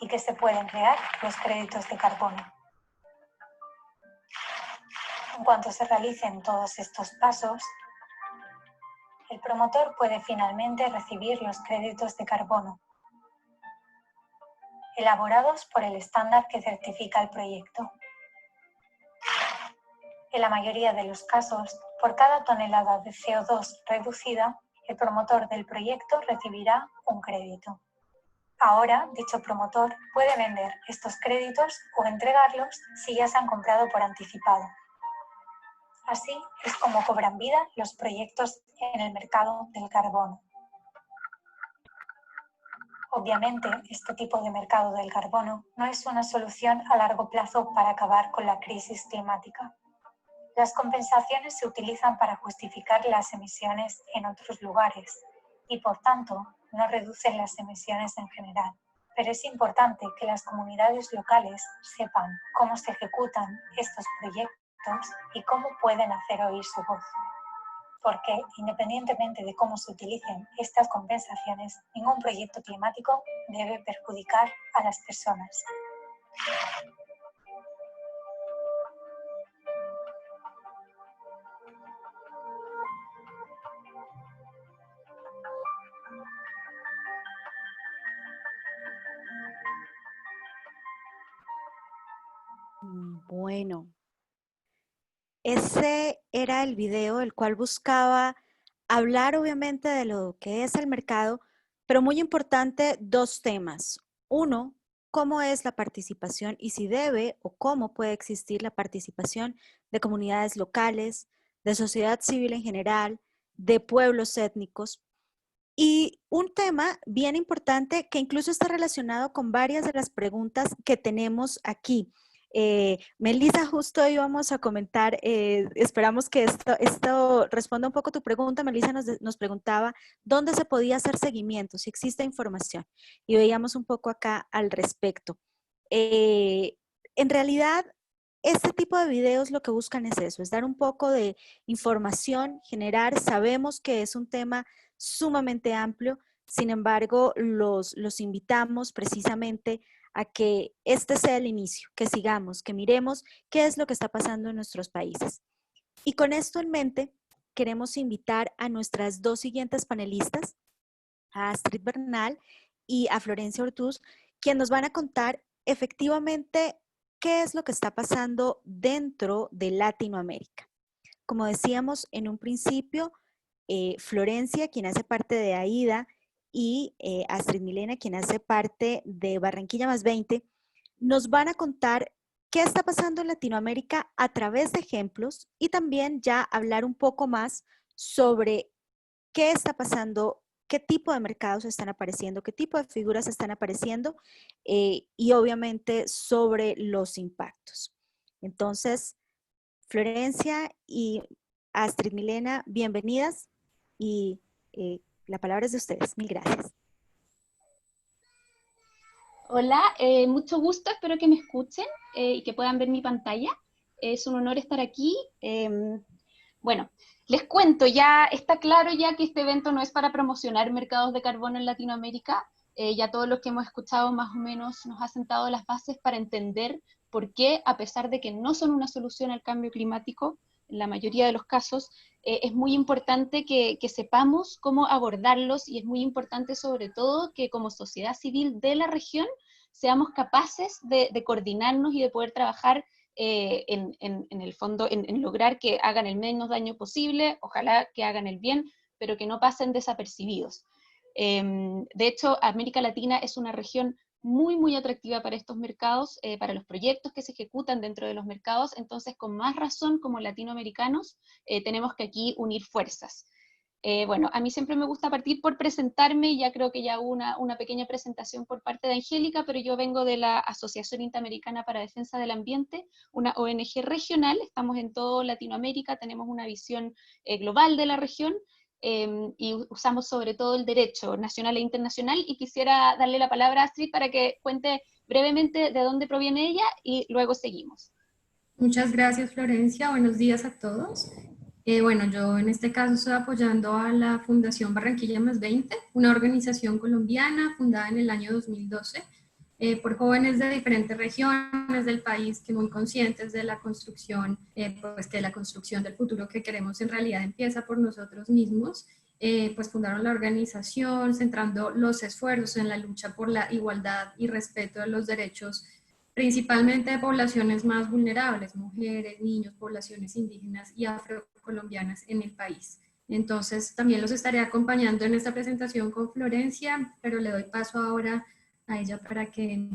y que se pueden crear los créditos de carbono. En cuanto se realicen todos estos pasos, el promotor puede finalmente recibir los créditos de carbono, elaborados por el estándar que certifica el proyecto. En la mayoría de los casos, por cada tonelada de CO2 reducida, el promotor del proyecto recibirá un crédito. Ahora, dicho promotor puede vender estos créditos o entregarlos si ya se han comprado por anticipado. Así es como cobran vida los proyectos en el mercado del carbono. Obviamente, este tipo de mercado del carbono no es una solución a largo plazo para acabar con la crisis climática. Las compensaciones se utilizan para justificar las emisiones en otros lugares y, por tanto, no reducen las emisiones en general. Pero es importante que las comunidades locales sepan cómo se ejecutan estos proyectos y cómo pueden hacer oír su voz. Porque, independientemente de cómo se utilicen estas compensaciones, ningún proyecto climático debe perjudicar a las personas. Bueno, ese era el video el cual buscaba hablar obviamente de lo que es el mercado, pero muy importante, dos temas. Uno, cómo es la participación y si debe o cómo puede existir la participación de comunidades locales, de sociedad civil en general, de pueblos étnicos. Y un tema bien importante que incluso está relacionado con varias de las preguntas que tenemos aquí. Melissa, justo íbamos a comentar, esperamos que esto responda un poco a tu pregunta. Melissa nos preguntaba dónde se podía hacer seguimiento, si existe información, y veíamos un poco acá al respecto. En realidad, este tipo de videos lo que buscan es eso, es dar un poco de información, generar, sabemos que es un tema sumamente amplio, sin embargo, los invitamos precisamente a que este sea el inicio, que sigamos, que miremos qué es lo que está pasando en nuestros países. Y con esto en mente, queremos invitar a nuestras dos siguientes panelistas, a Astrid Bernal y a Florencia Ortús, quienes nos van a contar efectivamente qué es lo que está pasando dentro de Latinoamérica. Como decíamos en un principio, Florencia, quien hace parte de AIDA, y Astrid Milena, quien hace parte de Barranquilla Más 20, nos van a contar qué está pasando en Latinoamérica a través de ejemplos y también ya hablar un poco más sobre qué está pasando, qué tipo de mercados están apareciendo, qué tipo de figuras están apareciendo y obviamente sobre los impactos. Entonces, Florencia y Astrid Milena, bienvenidas y la palabra es de ustedes. Mil gracias. Hola, mucho gusto, espero que me escuchen y que puedan ver mi pantalla. Es un honor estar aquí. Bueno, les cuento, ya está claro ya que este evento no es para promocionar mercados de carbono en Latinoamérica. Ya todos los que hemos escuchado más o menos nos ha sentado las bases para entender por qué, a pesar de que no son una solución al cambio climático, en la mayoría de los casos, es muy importante que sepamos cómo abordarlos y es muy importante sobre todo que como sociedad civil de la región seamos capaces de coordinarnos y de poder trabajar en el fondo, en lograr que hagan el menos daño posible, ojalá que hagan el bien, pero que no pasen desapercibidos. De hecho, América Latina es una región muy, muy atractiva para estos mercados, para los proyectos que se ejecutan dentro de los mercados, entonces con más razón como latinoamericanos tenemos que aquí unir fuerzas. Bueno, a mí siempre me gusta partir por presentarme, ya creo que ya hubo una pequeña presentación por parte de Angélica, pero yo vengo de la Asociación Interamericana para Defensa del Ambiente, una ONG regional, estamos en toda Latinoamérica, tenemos una visión global de la región, y usamos sobre todo el derecho nacional e internacional, y quisiera darle la palabra a Astrid para que cuente brevemente de dónde proviene ella y luego seguimos. Muchas gracias, Florencia. Buenos días a todos. Bueno, yo en este caso estoy apoyando a la Fundación Barranquilla Más 20, una organización colombiana fundada en el año 2012 por jóvenes de diferentes regiones del país que muy conscientes de la construcción, pues que la construcción del futuro que queremos en realidad empieza por nosotros mismos, pues fundaron la organización centrando los esfuerzos en la lucha por la igualdad y respeto de los derechos principalmente de poblaciones más vulnerables, mujeres, niños, poblaciones indígenas y afrocolombianas en el país. Entonces también los estaré acompañando en esta presentación con Florencia, pero le doy paso ahora a ella para que...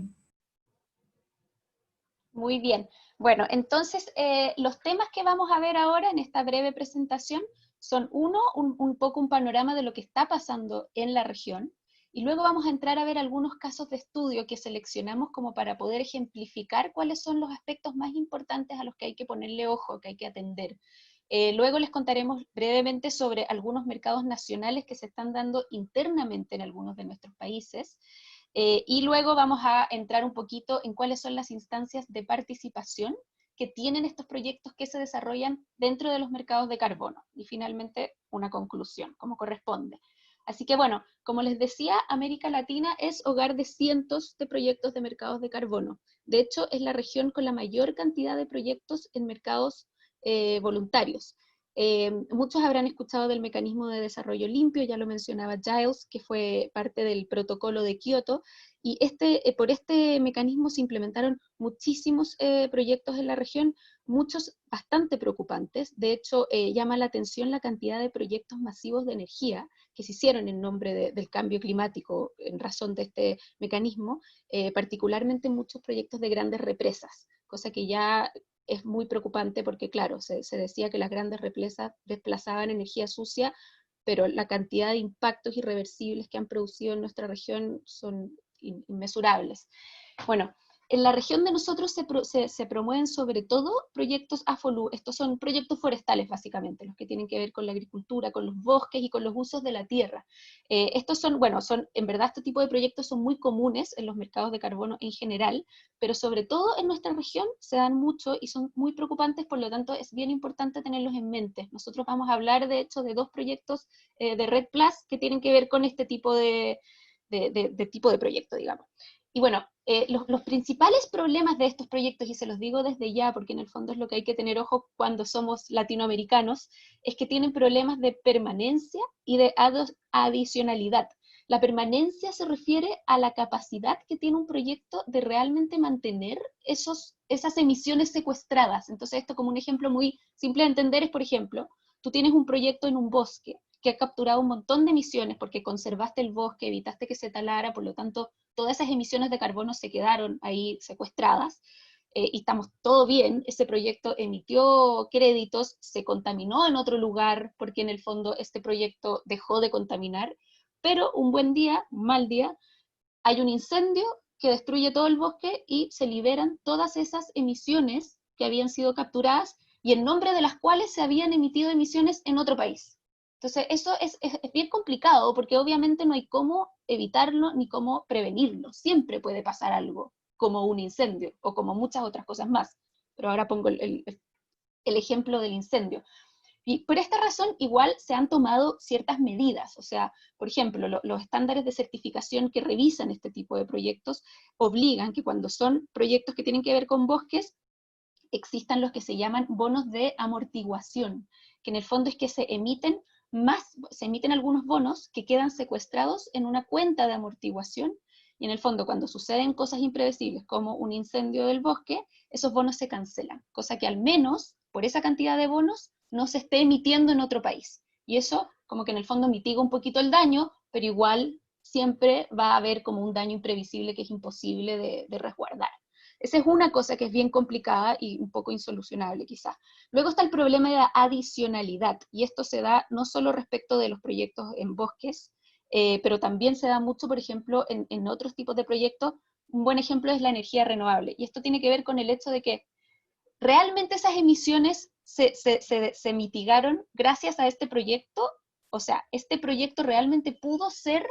Muy bien. Bueno, entonces los temas que vamos a ver ahora en esta breve presentación son uno, un poco un panorama de lo que está pasando en la región, Y luego vamos a entrar a ver algunos casos de estudio que seleccionamos como para poder ejemplificar cuáles son los aspectos más importantes a los que hay que ponerle ojo, que hay que atender. Luego les contaremos brevemente sobre algunos mercados nacionales que se están dando internamente en algunos de nuestros países. Y luego vamos a entrar un poquito en cuáles son las instancias de participación que tienen estos proyectos que se desarrollan dentro de los mercados de carbono. Y finalmente, una conclusión, como corresponde. Así que bueno, como les decía, América Latina es hogar de cientos de proyectos de mercados de carbono. De hecho, es la región con la mayor cantidad de proyectos en mercados voluntarios. Muchos habrán escuchado del mecanismo de desarrollo limpio, ya lo mencionaba Giles, que fue parte del protocolo de Kioto, y por este mecanismo se implementaron muchísimos proyectos en la región, muchos bastante preocupantes. De hecho, llama la atención la cantidad de proyectos masivos de energía que se hicieron en nombre del cambio climático en razón de este mecanismo, particularmente muchos proyectos de grandes represas, cosa que ya es muy preocupante porque, claro, se decía que las grandes represas desplazaban energía sucia, pero la cantidad de impactos irreversibles que han producido en nuestra región son inmesurables. Bueno, en la región de nosotros se promueven sobre todo proyectos AFOLU, estos son proyectos forestales básicamente, los que tienen que ver con la agricultura, con los bosques y con los usos de la tierra. Estos son, en verdad este tipo de proyectos son muy comunes en los mercados de carbono en general, pero sobre todo en nuestra región se dan mucho y son muy preocupantes, por lo tanto es bien importante tenerlos en mente. Nosotros vamos a hablar de hecho de 2 proyectos de REDD+ que tienen que ver con este tipo de proyecto, digamos. Y bueno, los principales problemas de estos proyectos, y se los digo desde ya, porque en el fondo es lo que hay que tener ojo cuando somos latinoamericanos, es que tienen problemas de permanencia y de adicionalidad. La permanencia se refiere a la capacidad que tiene un proyecto de realmente mantener esas emisiones secuestradas. Entonces esto, como un ejemplo muy simple de entender, es, por ejemplo, tú tienes un proyecto en un bosque que ha capturado un montón de emisiones porque conservaste el bosque, evitaste que se talara, por lo tanto, todas esas emisiones de carbono se quedaron ahí secuestradas, y estamos todo bien. Ese proyecto emitió créditos, se contaminó en otro lugar, porque en el fondo este proyecto dejó de contaminar, pero un buen día, un mal día, hay un incendio que destruye todo el bosque y se liberan todas esas emisiones que habían sido capturadas y en nombre de las cuales se habían emitido emisiones en otro país. Entonces, eso es bien complicado porque obviamente no hay cómo evitarlo ni cómo prevenirlo. Siempre puede pasar algo, como un incendio o como muchas otras cosas más. Pero ahora pongo el ejemplo del incendio. Y por esta razón, igual se han tomado ciertas medidas. O sea, por ejemplo, los estándares de certificación que revisan este tipo de proyectos obligan que cuando son proyectos que tienen que ver con bosques, existan los que se llaman bonos de amortiguación, que en el fondo es que se emiten algunos bonos que quedan secuestrados en una cuenta de amortiguación, y en el fondo cuando suceden cosas imprevisibles como un incendio del bosque, esos bonos se cancelan, cosa que al menos por esa cantidad de bonos no se esté emitiendo en otro país. Y eso como que en el fondo mitiga un poquito el daño, pero igual siempre va a haber como un daño imprevisible que es imposible de resguardar. Esa es una cosa que es bien complicada y un poco insolucionable quizás. Luego está el problema de la adicionalidad, y esto se da no solo respecto de los proyectos en bosques, pero también se da mucho, por ejemplo, en otros tipos de proyectos. Un buen ejemplo es la energía renovable, y esto tiene que ver con el hecho de que realmente esas emisiones se mitigaron gracias a este proyecto. O sea, este proyecto realmente pudo ser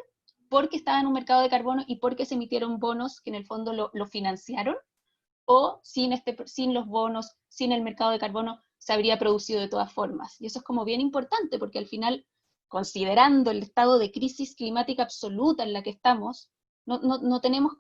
porque estaba en un mercado de carbono y porque se emitieron bonos que en el fondo lo financiaron, o sin los bonos, sin el mercado de carbono, se habría producido de todas formas. Y eso es como bien importante, porque al final, considerando el estado de crisis climática absoluta en la que estamos, no tenemos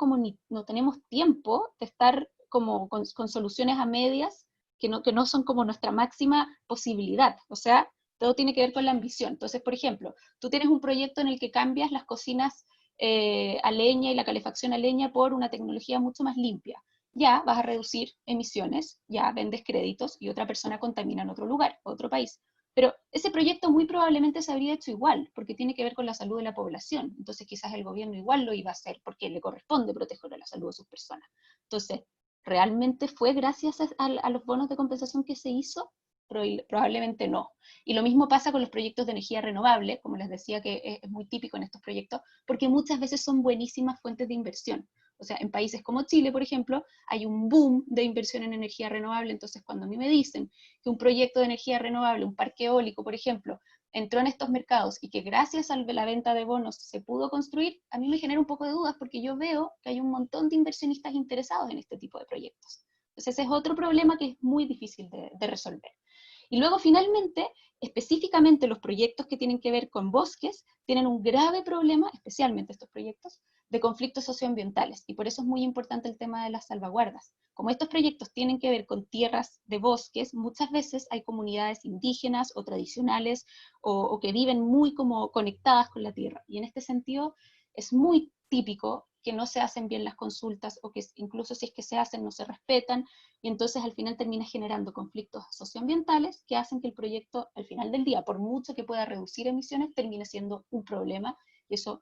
tiempo de estar como con soluciones a medias que no son como nuestra máxima posibilidad. O sea, todo tiene que ver con la ambición. Entonces, por ejemplo, tú tienes un proyecto en el que cambias las cocinas a leña y la calefacción a leña por una tecnología mucho más limpia. Ya vas a reducir emisiones, ya vendes créditos y otra persona contamina en otro lugar, otro país. Pero ese proyecto muy probablemente se habría hecho igual, porque tiene que ver con la salud de la población. Entonces quizás el gobierno igual lo iba a hacer, porque le corresponde proteger la salud de sus personas. Entonces, ¿realmente fue gracias a los bonos de compensación que se hizo? probablemente no. Y lo mismo pasa con los proyectos de energía renovable, como les decía que es muy típico en estos proyectos, porque muchas veces son buenísimas fuentes de inversión. O sea, en países como Chile, por ejemplo, hay un boom de inversión en energía renovable, entonces cuando a mí me dicen que un proyecto de energía renovable, un parque eólico, por ejemplo, entró en estos mercados y que gracias a la venta de bonos se pudo construir, a mí me genera un poco de dudas porque yo veo que hay un montón de inversionistas interesados en este tipo de proyectos. Entonces ese es otro problema que es muy difícil de resolver. Y luego finalmente, específicamente los proyectos que tienen que ver con bosques tienen un grave problema, especialmente estos proyectos, de conflictos socioambientales. Y por eso es muy importante el tema de las salvaguardas. Como estos proyectos tienen que ver con tierras de bosques, muchas veces hay comunidades indígenas o tradicionales o que viven muy como conectadas con la tierra. Y en este sentido es muy típico que no se hacen bien las consultas o que incluso si es que se hacen no se respetan, y entonces al final termina generando conflictos socioambientales que hacen que el proyecto al final del día, por mucho que pueda reducir emisiones, termine siendo un problema, y eso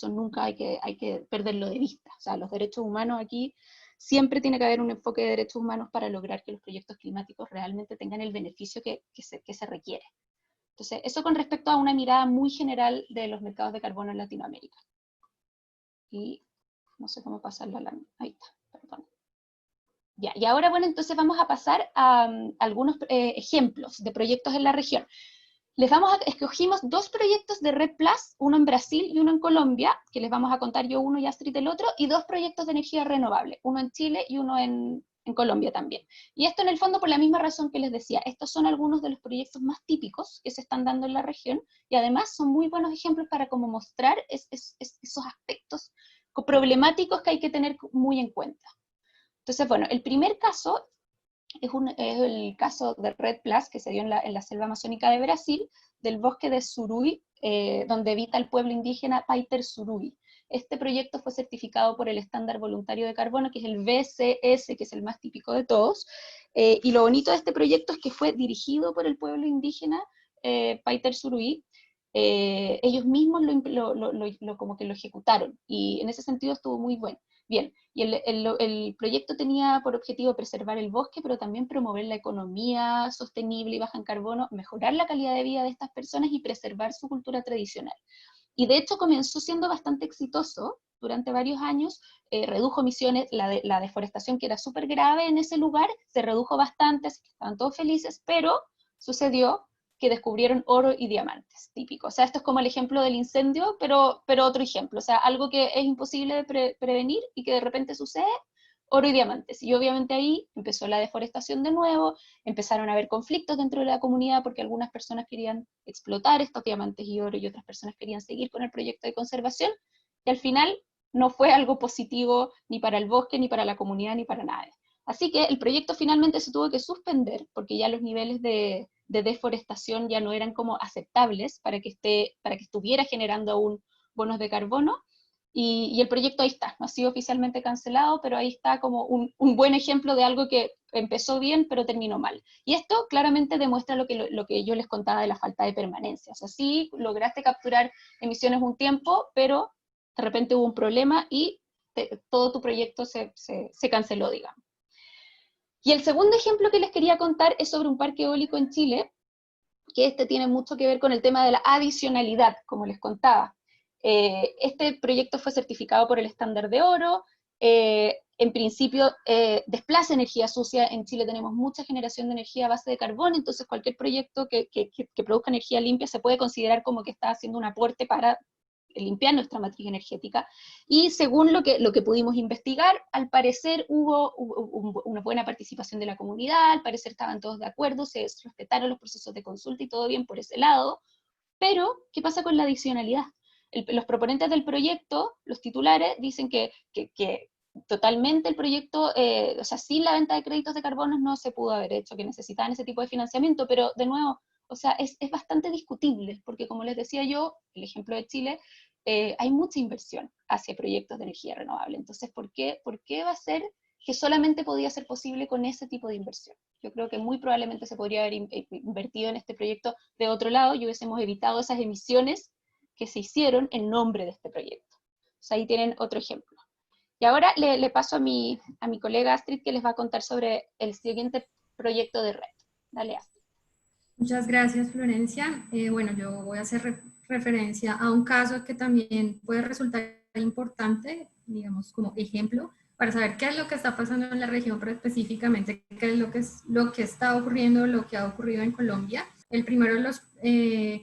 nunca hay que perderlo de vista. O sea, los derechos humanos aquí, siempre tiene que haber un enfoque de derechos humanos para lograr que los proyectos climáticos realmente tengan el beneficio que se requiere. Entonces, eso con respecto a una mirada muy general de los mercados de carbono en Latinoamérica. Y no sé cómo pasarla, ahí está, perdón. Ya, y ahora, bueno, entonces vamos a pasar a algunos ejemplos de proyectos en la región. Escogimos 2 proyectos de REDD+, uno en Brasil y uno en Colombia, que les vamos a contar yo uno y Astrid el otro, y 2 proyectos de energía renovable, uno en Chile y uno en Colombia también. Y esto en el fondo por la misma razón que les decía, estos son algunos de los proyectos más típicos que se están dando en la región, y además son muy buenos ejemplos para como mostrar esos aspectos problemáticos que hay que tener muy en cuenta. Entonces, bueno, el primer caso es el caso de REDD+, que se dio en la selva amazónica de Brasil, del bosque de Surui, donde habita el pueblo indígena Paiter Surui. Este proyecto fue certificado por el estándar voluntario de carbono, que es el BCS, que es el más típico de todos, y lo bonito de este proyecto es que fue dirigido por el pueblo indígena Paiter Surui. Ellos mismos como que lo ejecutaron, y en ese sentido estuvo muy bueno. Bien, y el proyecto tenía por objetivo preservar el bosque, pero también promover la economía sostenible y baja en carbono, mejorar la calidad de vida de estas personas y preservar su cultura tradicional. Y de hecho comenzó siendo bastante exitoso durante varios años, redujo emisiones, la deforestación que era súper grave en ese lugar, se redujo bastante, así que estaban todos felices, pero sucedió que descubrieron oro y diamantes, típico. O sea, esto es como el ejemplo del incendio, pero otro ejemplo. O sea, algo que es imposible de prevenir y que de repente sucede, oro y diamantes. Y obviamente ahí empezó la deforestación de nuevo, empezaron a haber conflictos dentro de la comunidad porque algunas personas querían explotar estos diamantes y oro y otras personas querían seguir con el proyecto de conservación, y al final no fue algo positivo ni para el bosque, ni para la comunidad, ni para nadie. Así que el proyecto finalmente se tuvo que suspender porque ya los niveles de deforestación ya no eran como aceptables para que estuviera generando aún bonos de carbono, y el proyecto ahí está, no ha sido oficialmente cancelado, pero ahí está como un buen ejemplo de algo que empezó bien pero terminó mal. Y esto claramente demuestra lo que yo les contaba de la falta de permanencia. O sea, sí lograste capturar emisiones un tiempo, pero de repente hubo un problema y todo tu proyecto se canceló, digamos. Y el segundo ejemplo que les quería contar es sobre un parque eólico en Chile, que tiene mucho que ver con el tema de la adicionalidad, como les contaba. Este proyecto fue certificado por el estándar de oro, en principio desplaza energía sucia. En Chile tenemos mucha generación de energía a base de carbón, entonces cualquier proyecto que produzca energía limpia se puede considerar como que está haciendo un aporte para limpiar nuestra matriz energética, y según lo que pudimos investigar, al parecer hubo una buena participación de la comunidad, al parecer estaban todos de acuerdo, se respetaron los procesos de consulta y todo bien por ese lado, pero ¿qué pasa con la adicionalidad? Los proponentes del proyecto, los titulares, dicen que totalmente el proyecto, o sea, sin la venta de créditos de carbono no se pudo haber hecho, que necesitaban ese tipo de financiamiento, pero de nuevo, o sea, es bastante discutible, porque como les decía yo, el ejemplo de Chile, hay mucha inversión hacia proyectos de energía renovable. Entonces, ¿por qué va a ser que solamente podía ser posible con ese tipo de inversión? Yo creo que muy probablemente se podría haber invertido en este proyecto de otro lado y hubiésemos evitado esas emisiones que se hicieron en nombre de este proyecto. O sea, ahí tienen otro ejemplo. Y ahora le paso a mi colega Astrid, que les va a contar sobre el siguiente proyecto de REDD. Dale, Astrid. Muchas gracias, Florencia. Bueno, yo voy a hacer referencia a un caso que también puede resultar importante, digamos, como ejemplo, para saber qué es lo que está pasando en la región, pero específicamente qué es lo que está ocurriendo, lo que ha ocurrido en Colombia. El primero de los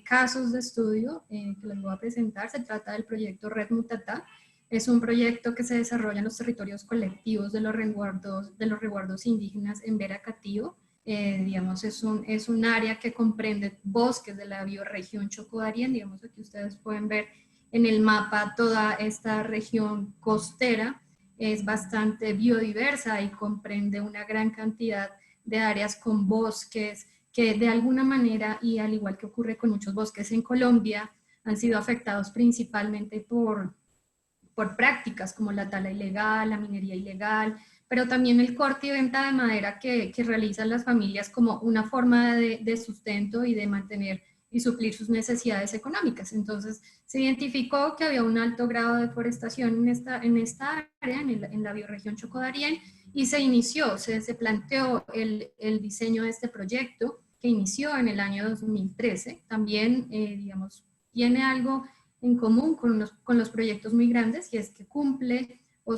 casos de estudio que les voy a presentar se trata del proyecto Red Mutatá. Es un proyecto que se desarrolla en los territorios colectivos de los resguardos indígenas en Veracatío. Digamos, es un área que comprende bosques de la bioregión Chocó-Darién. Digamos, aquí ustedes pueden ver en el mapa toda esta región costera. Es bastante biodiversa y comprende una gran cantidad de áreas con bosques que de alguna manera, y al igual que ocurre con muchos bosques en Colombia, han sido afectados principalmente por prácticas como la tala ilegal, la minería ilegal, pero también el corte y venta de madera que realizan las familias como una forma de sustento y de mantener y suplir sus necesidades económicas. Entonces, se identificó que había un alto grado de deforestación en esta área, en la bioregión Chocó-Darién, y se planteó el diseño de este proyecto, que inició en el año 2013. También, digamos, tiene algo en común con los proyectos muy grandes, y es que cumple o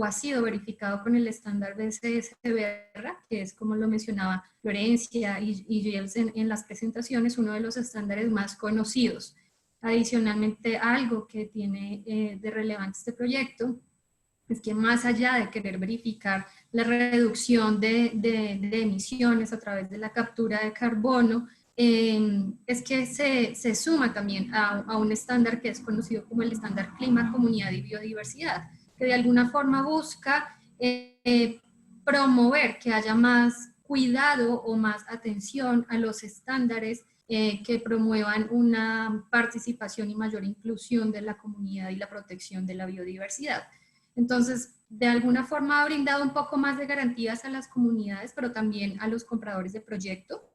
ha sido verificado con el estándar BCS-BRRA, que es, como lo mencionaba Florencia y Giles en las presentaciones, uno de los estándares más conocidos. Adicionalmente, algo que tiene de relevante este proyecto es que, más allá de querer verificar la reducción de emisiones a través de la captura de carbono, es que se suma también a un estándar que es conocido como el estándar Clima, Comunidad y Biodiversidad, que de alguna forma busca promover que haya más cuidado o más atención a los estándares que promuevan una participación y mayor inclusión de la comunidad y la protección de la biodiversidad. Entonces, de alguna forma ha brindado un poco más de garantías a las comunidades, pero también a los compradores de proyecto.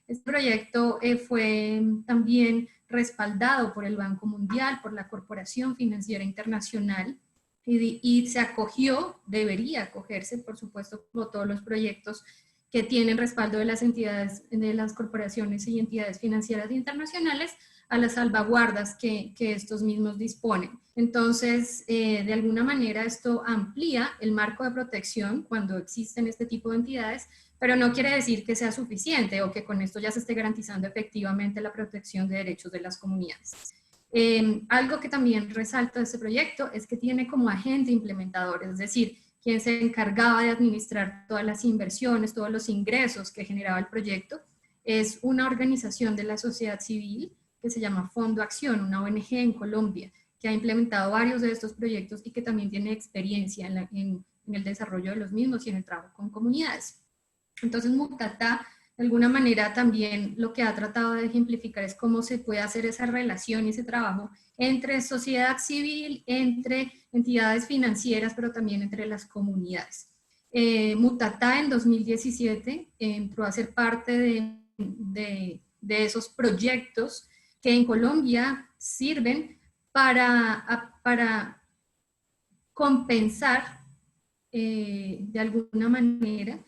Este proyecto fue también respaldado por el Banco Mundial, por la Corporación Financiera Internacional, y se acogió, debería acogerse, por supuesto, como todos los proyectos que tienen respaldo de las entidades, de las corporaciones y entidades financieras internacionales, a las salvaguardas que estos mismos disponen. Entonces, de alguna manera esto amplía el marco de protección cuando existen este tipo de entidades, pero no quiere decir que sea suficiente o que con esto ya se esté garantizando efectivamente la protección de derechos de las comunidades. Algo que también resalta de este proyecto es que tiene como agente implementador, es decir, quien se encargaba de administrar todas las inversiones, todos los ingresos que generaba el proyecto, es una organización de la sociedad civil que se llama Fondo Acción, una ONG en Colombia, que ha implementado varios de estos proyectos y que también tiene experiencia en el desarrollo de los mismos y en el trabajo con comunidades. Entonces, Mutatá, de alguna manera, también lo que ha tratado de ejemplificar es cómo se puede hacer esa relación y ese trabajo entre sociedad civil, entre entidades financieras, pero también entre las comunidades. Mutatá en 2017 entró a ser parte de esos proyectos que en Colombia sirven para compensar de alguna manera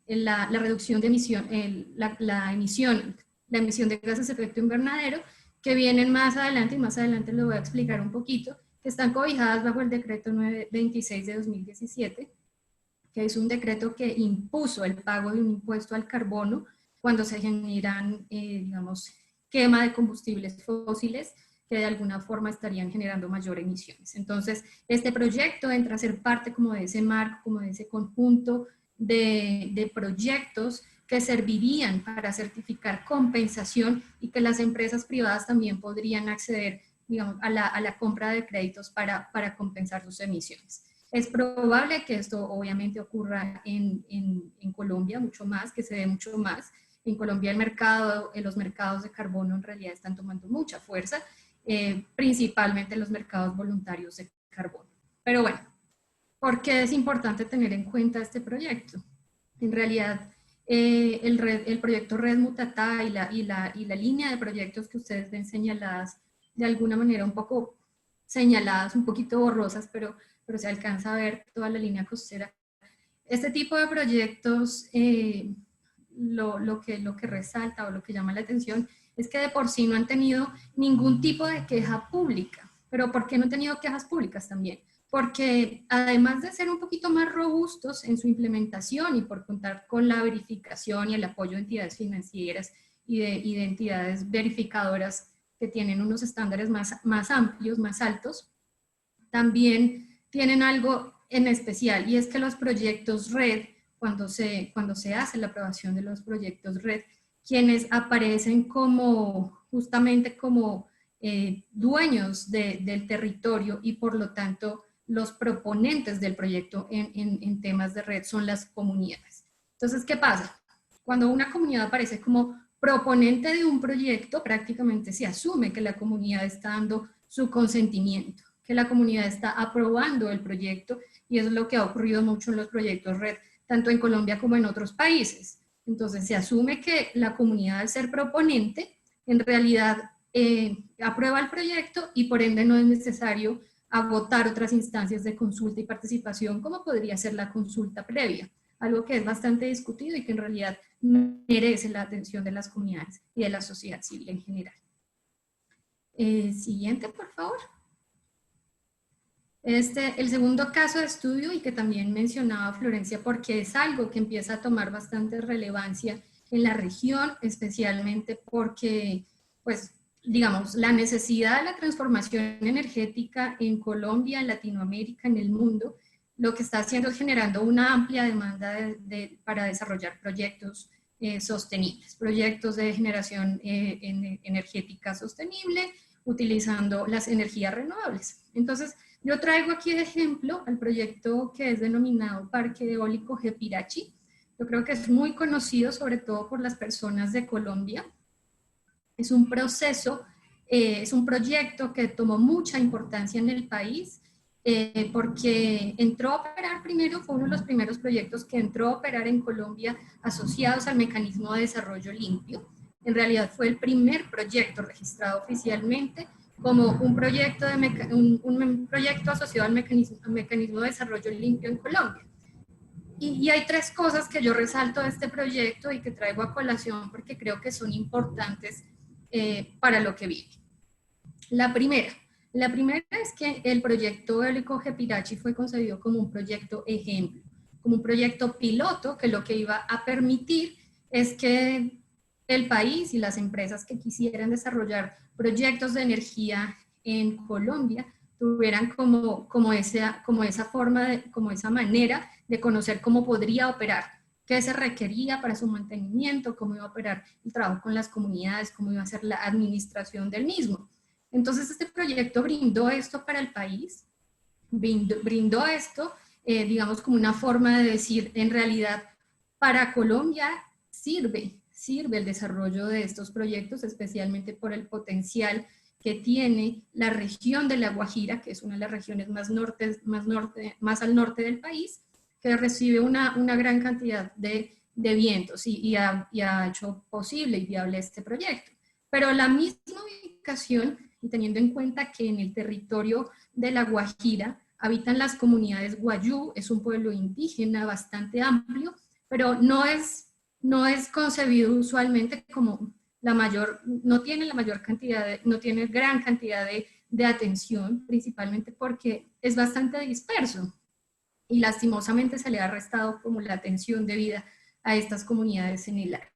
la reducción de emisión, la emisión de gases de efecto invernadero, que vienen más adelante, y más adelante lo voy a explicar un poquito, que están cobijadas bajo el decreto 926 de 2017, que es un decreto que impuso el pago de un impuesto al carbono cuando se generan, digamos, quema de combustibles fósiles que de alguna forma estarían generando mayor emisiones. Entonces, este proyecto entra a ser parte como de ese marco, como de ese conjunto de proyectos que servirían para certificar compensación y que las empresas privadas también podrían acceder, digamos, a la compra de créditos para compensar sus emisiones. Es probable que esto obviamente ocurra en Colombia mucho más, que se dé mucho más. En Colombia los mercados de carbono en realidad están tomando mucha fuerza, principalmente los mercados voluntarios de carbono. Pero bueno, ¿por qué es importante tener en cuenta este proyecto? En realidad, el proyecto Red Mutatá y la línea de proyectos que ustedes ven señaladas, de alguna manera un poco señaladas, un poquito borrosas, pero se alcanza a ver toda la línea costera. Este tipo de proyectos, lo que resalta o lo que llama la atención es que de por sí no han tenido ningún tipo de queja pública. ¿Pero por qué no han tenido quejas públicas también? Porque además de ser un poquito más robustos en su implementación y por contar con la verificación y el apoyo de entidades financieras y de entidades verificadoras que tienen unos estándares más amplios, más altos, también tienen algo en especial, y es que los proyectos red, cuando se hace la aprobación de los proyectos red, quienes aparecen justamente como dueños del territorio y por lo tanto los proponentes del proyecto en temas de red son las comunidades. Entonces, ¿qué pasa? Cuando una comunidad aparece como proponente de un proyecto, prácticamente se asume que la comunidad está dando su consentimiento, que la comunidad está aprobando el proyecto, y eso es lo que ha ocurrido mucho en los proyectos red, tanto en Colombia como en otros países. Entonces se asume que la comunidad, al ser proponente, en realidad aprueba el proyecto y por ende no es necesario agotar otras instancias de consulta y participación, como podría ser la consulta previa, algo que es bastante discutido y que en realidad merece la atención de las comunidades y de la sociedad civil en general. Siguiente, por favor. El segundo caso de estudio, y que también mencionaba Florencia, porque es algo que empieza a tomar bastante relevancia en la región, especialmente porque, pues, digamos, la necesidad de la transformación energética en Colombia, en Latinoamérica, en el mundo, lo que está haciendo es generando una amplia demanda para desarrollar proyectos sostenibles, proyectos de generación energética sostenible, utilizando las energías renovables. Entonces, yo traigo aquí de ejemplo al proyecto que es denominado Parque Eólico Jepirachi. Yo creo que es muy conocido sobre todo por las personas de Colombia. Es un proceso, es un proyecto que tomó mucha importancia en el país porque entró a operar primero, fue uno de los primeros proyectos que entró a operar en Colombia asociados al mecanismo de desarrollo limpio. En realidad fue el primer proyecto registrado oficialmente como un proyecto, un proyecto asociado al mecanismo de desarrollo limpio en Colombia. Y hay tres cosas que yo resalto de este proyecto y que traigo a colación porque creo que son importantes para lo que viene. La primera es que el proyecto eólico Jepirachi fue concebido como un proyecto ejemplo, como un proyecto piloto, que lo que iba a permitir es que el país y las empresas que quisieran desarrollar proyectos de energía en Colombia tuvieran como esa manera de conocer cómo podría operar, qué se requería para su mantenimiento, cómo iba a operar el trabajo con las comunidades, cómo iba a ser la administración del mismo. Entonces este proyecto brindó esto para el país, brindó esto, digamos, como una forma de decir, en realidad, para Colombia sirve el desarrollo de estos proyectos, especialmente por el potencial que tiene la región de La Guajira, que es una de las regiones más al norte del país, que recibe una gran cantidad de vientos y ha hecho posible y viable este proyecto. Pero la misma ubicación, y teniendo en cuenta que en el territorio de La Guajira habitan las comunidades guayú, es un pueblo indígena bastante amplio, pero no es concebido usualmente como no tiene gran cantidad de atención, principalmente porque es bastante disperso y lastimosamente se le ha restado como la atención debida a estas comunidades en el área.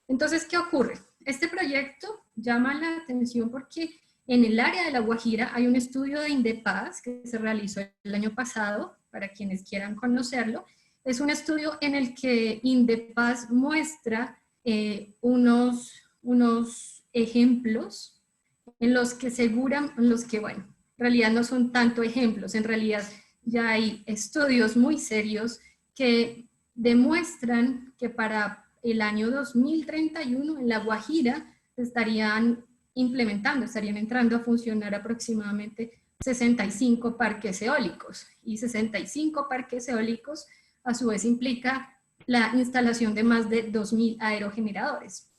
Entonces, ¿qué ocurre? Este proyecto llama la atención porque en el área de La Guajira hay un estudio de Indepaz que se realizó el año pasado, para quienes quieran conocerlo. Es un estudio en el que Indepaz muestra unos ejemplos en los que bueno, en realidad no son tanto ejemplos, en realidad ya hay estudios muy serios que demuestran que para el año 2031 en La Guajira estarían entrando a funcionar aproximadamente 65 parques eólicos, y 65 parques eólicos a su vez implica la instalación de más de 2.000 aerogeneradores.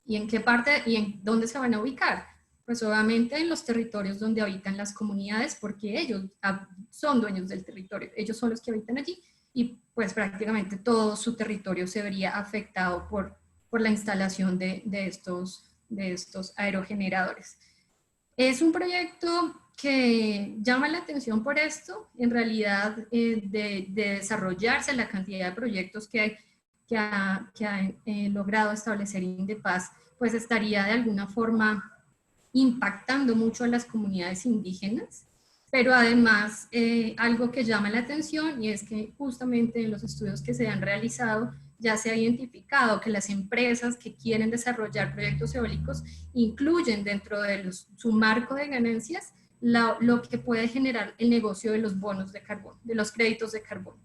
¿Y en qué parte y en dónde se van a ubicar? Pues obviamente en los territorios donde habitan las comunidades, porque ellos son dueños del territorio, ellos son los que habitan allí, y pues prácticamente todo su territorio se vería afectado por por la instalación de estos aerogeneradores. Es un proyecto que llama la atención por esto, en realidad de desarrollarse la cantidad de proyectos que ha logrado establecer INDEPAZ, pues estaría de alguna forma impactando mucho a las comunidades indígenas, pero además algo que llama la atención y es que justamente en los estudios que se han realizado ya se ha identificado que las empresas que quieren desarrollar proyectos eólicos incluyen dentro de su marco de ganancias lo que puede generar el negocio de los bonos de carbón, de los créditos de carbón.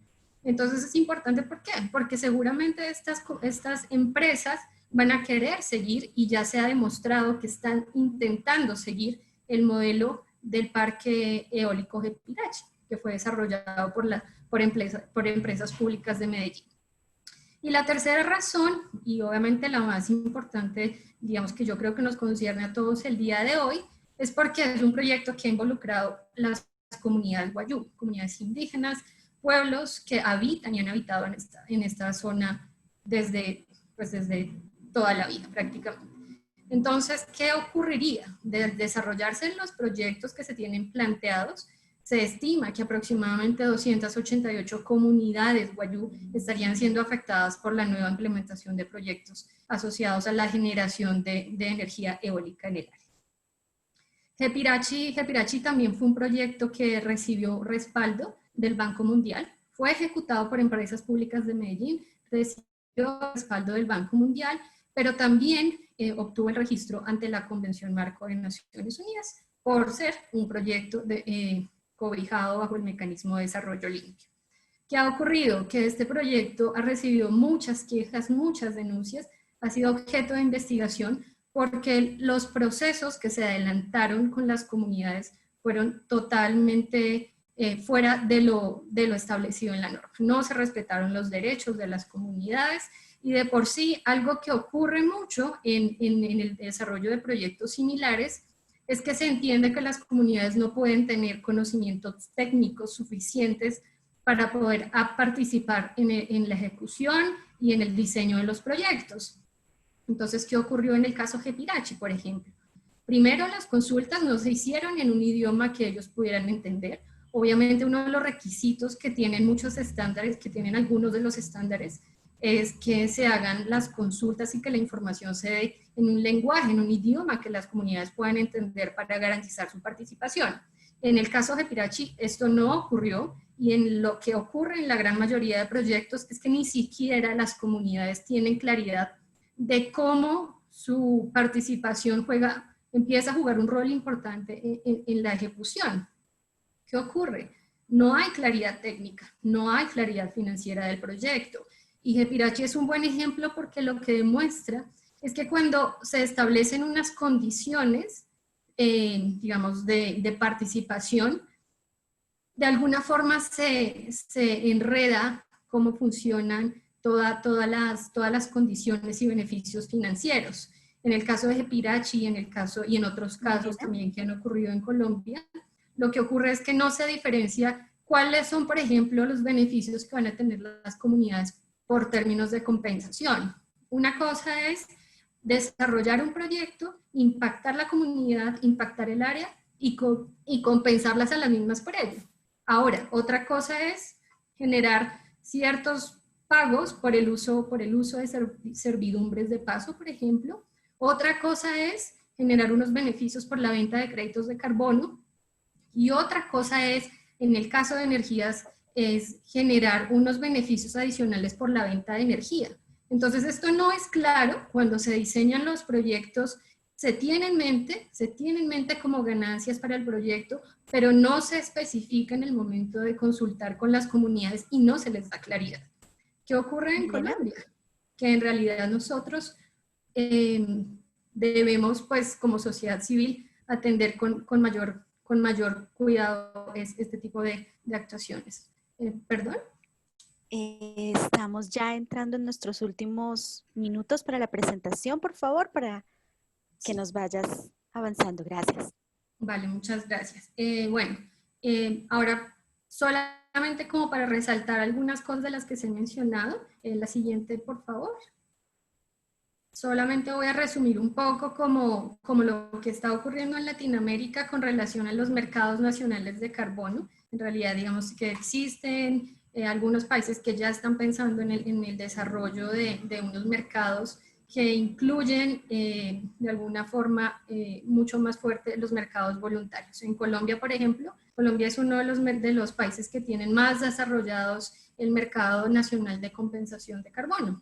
Entonces es importante, ¿por qué? Porque seguramente estas empresas van a querer seguir, y ya se ha demostrado que están intentando seguir el modelo del parque eólico Gepirachi, que fue desarrollado por empresas públicas de Medellín. Y la tercera razón, y obviamente la más importante, digamos que yo creo que nos concierne a todos el día de hoy, es porque es un proyecto que ha involucrado las comunidades wayú, comunidades indígenas, pueblos que habitan y han habitado en esta zona desde toda la vida prácticamente. Entonces, ¿qué ocurriría? De desarrollarse los proyectos que se tienen planteados, se estima que aproximadamente 288 comunidades wayú estarían siendo afectadas por la nueva implementación de proyectos asociados a la generación de energía eólica en el área. Gepirachi también fue un proyecto que recibió respaldo del Banco Mundial, fue ejecutado por empresas públicas de Medellín, recibió respaldo del Banco Mundial, pero también obtuvo el registro ante la Convención Marco de Naciones Unidas por ser un proyecto cobijado bajo el Mecanismo de Desarrollo Limpio. ¿Qué ha ocurrido? Que este proyecto ha recibido muchas quejas, muchas denuncias, ha sido objeto de investigación porque los procesos que se adelantaron con las comunidades fueron totalmente fuera de lo establecido en la norma. No se respetaron los derechos de las comunidades y de por sí algo que ocurre mucho en el desarrollo de proyectos similares es que se entiende que las comunidades no pueden tener conocimientos técnicos suficientes para poder participar en la ejecución y en el diseño de los proyectos. Entonces, ¿qué ocurrió en el caso Gepirachi, por ejemplo? Primero, las consultas no se hicieron en un idioma que ellos pudieran entender. Obviamente, uno de los requisitos que tienen muchos estándares, que tienen algunos de los estándares, es que se hagan las consultas y que la información se dé en un lenguaje, en un idioma que las comunidades puedan entender para garantizar su participación. En el caso de Gepirachi, esto no ocurrió, y en lo que ocurre en la gran mayoría de proyectos es que ni siquiera las comunidades tienen claridad de cómo su participación empieza a jugar un rol importante en la ejecución. ¿Qué ocurre? No hay claridad técnica, no hay claridad financiera del proyecto. Y Gepirachi es un buen ejemplo porque lo que demuestra es que cuando se establecen unas condiciones, digamos, de participación, de alguna forma se enreda cómo funcionan todas las condiciones y beneficios financieros. En el caso de Gepirachi y en otros casos también que han ocurrido en Colombia, lo que ocurre es que no se diferencia cuáles son, por ejemplo, los beneficios que van a tener las comunidades por términos de compensación. Una cosa es desarrollar un proyecto, impactar la comunidad, impactar el área y compensarlas a las mismas por ello. Ahora, otra cosa es generar ciertos pagos por el uso de servidumbres de paso, por ejemplo. Otra cosa es generar unos beneficios por la venta de créditos de carbono. Y otra cosa es, en el caso de energías, es generar unos beneficios adicionales por la venta de energía. Entonces, esto no es claro cuando se diseñan los proyectos. Se tiene en mente como ganancias para el proyecto, pero no se especifica en el momento de consultar con las comunidades y no se les da claridad. ¿Qué ocurre en Colombia? Que en realidad nosotros debemos, pues, como sociedad civil, atender con mayor cuidado este tipo de actuaciones. ¿Perdón? Estamos ya entrando en nuestros últimos minutos para la presentación, por favor, para que nos vayas avanzando. Gracias. Vale, muchas gracias. Ahora solamente como para resaltar algunas cosas de las que se han mencionado. La siguiente, por favor. Solamente voy a resumir un poco como lo que está ocurriendo en Latinoamérica con relación a los mercados nacionales de carbono. En realidad, digamos que existen algunos países que ya están pensando en el desarrollo de unos mercados que incluyen de alguna forma mucho más fuerte los mercados voluntarios. En Colombia, por ejemplo, Colombia es uno de los países que tienen más desarrollados el mercado nacional de compensación de carbono.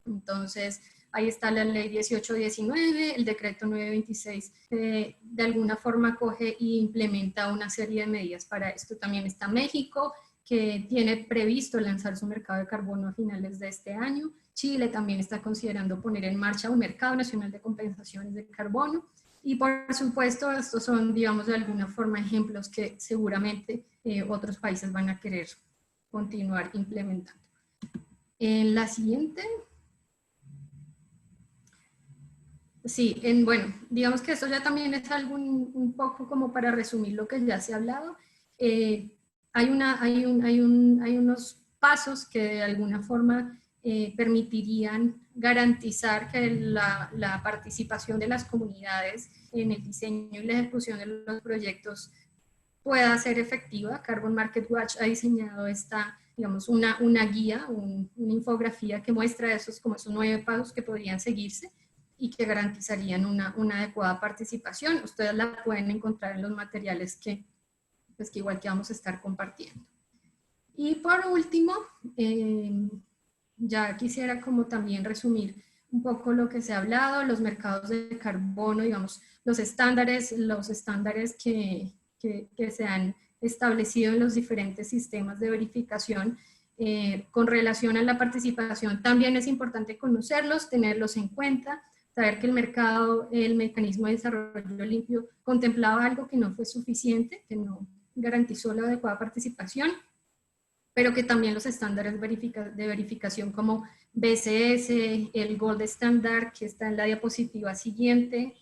Entonces, ahí está la ley 1819, el decreto 926, de alguna forma coge e implementa una serie de medidas para esto. También está México, que tiene previsto lanzar su mercado de carbono a finales de este año. Chile también está considerando poner en marcha un mercado nacional de compensaciones de carbono. Y por supuesto, estos son, digamos, de alguna forma ejemplos que seguramente otros países van a querer continuar implementando. En la siguiente. Sí, bueno, digamos que esto ya también es algo un poco como para resumir lo que ya se ha hablado. Hay unos pasos que de alguna forma permitirían garantizar que la participación de las comunidades en el diseño y la ejecución de los proyectos pueda ser efectiva. Carbon Market Watch ha diseñado digamos, una guía, una infografía que muestra esos 9 pasos que podrían seguirse y que garantizarían una adecuada participación. Ustedes la pueden encontrar en los materiales que igual que vamos a estar compartiendo. Y por último, ya quisiera como también resumir un poco lo que se ha hablado, los mercados de carbono, digamos, los estándares que se han establecido en los diferentes sistemas de verificación. Con relación a la participación, también es importante conocerlos, tenerlos en cuenta, saber que el mecanismo de desarrollo limpio contemplaba algo que no fue suficiente, que no garantizó la adecuada participación, pero que también los estándares de verificación como BCS, el Gold Standard, que está en la diapositiva siguiente,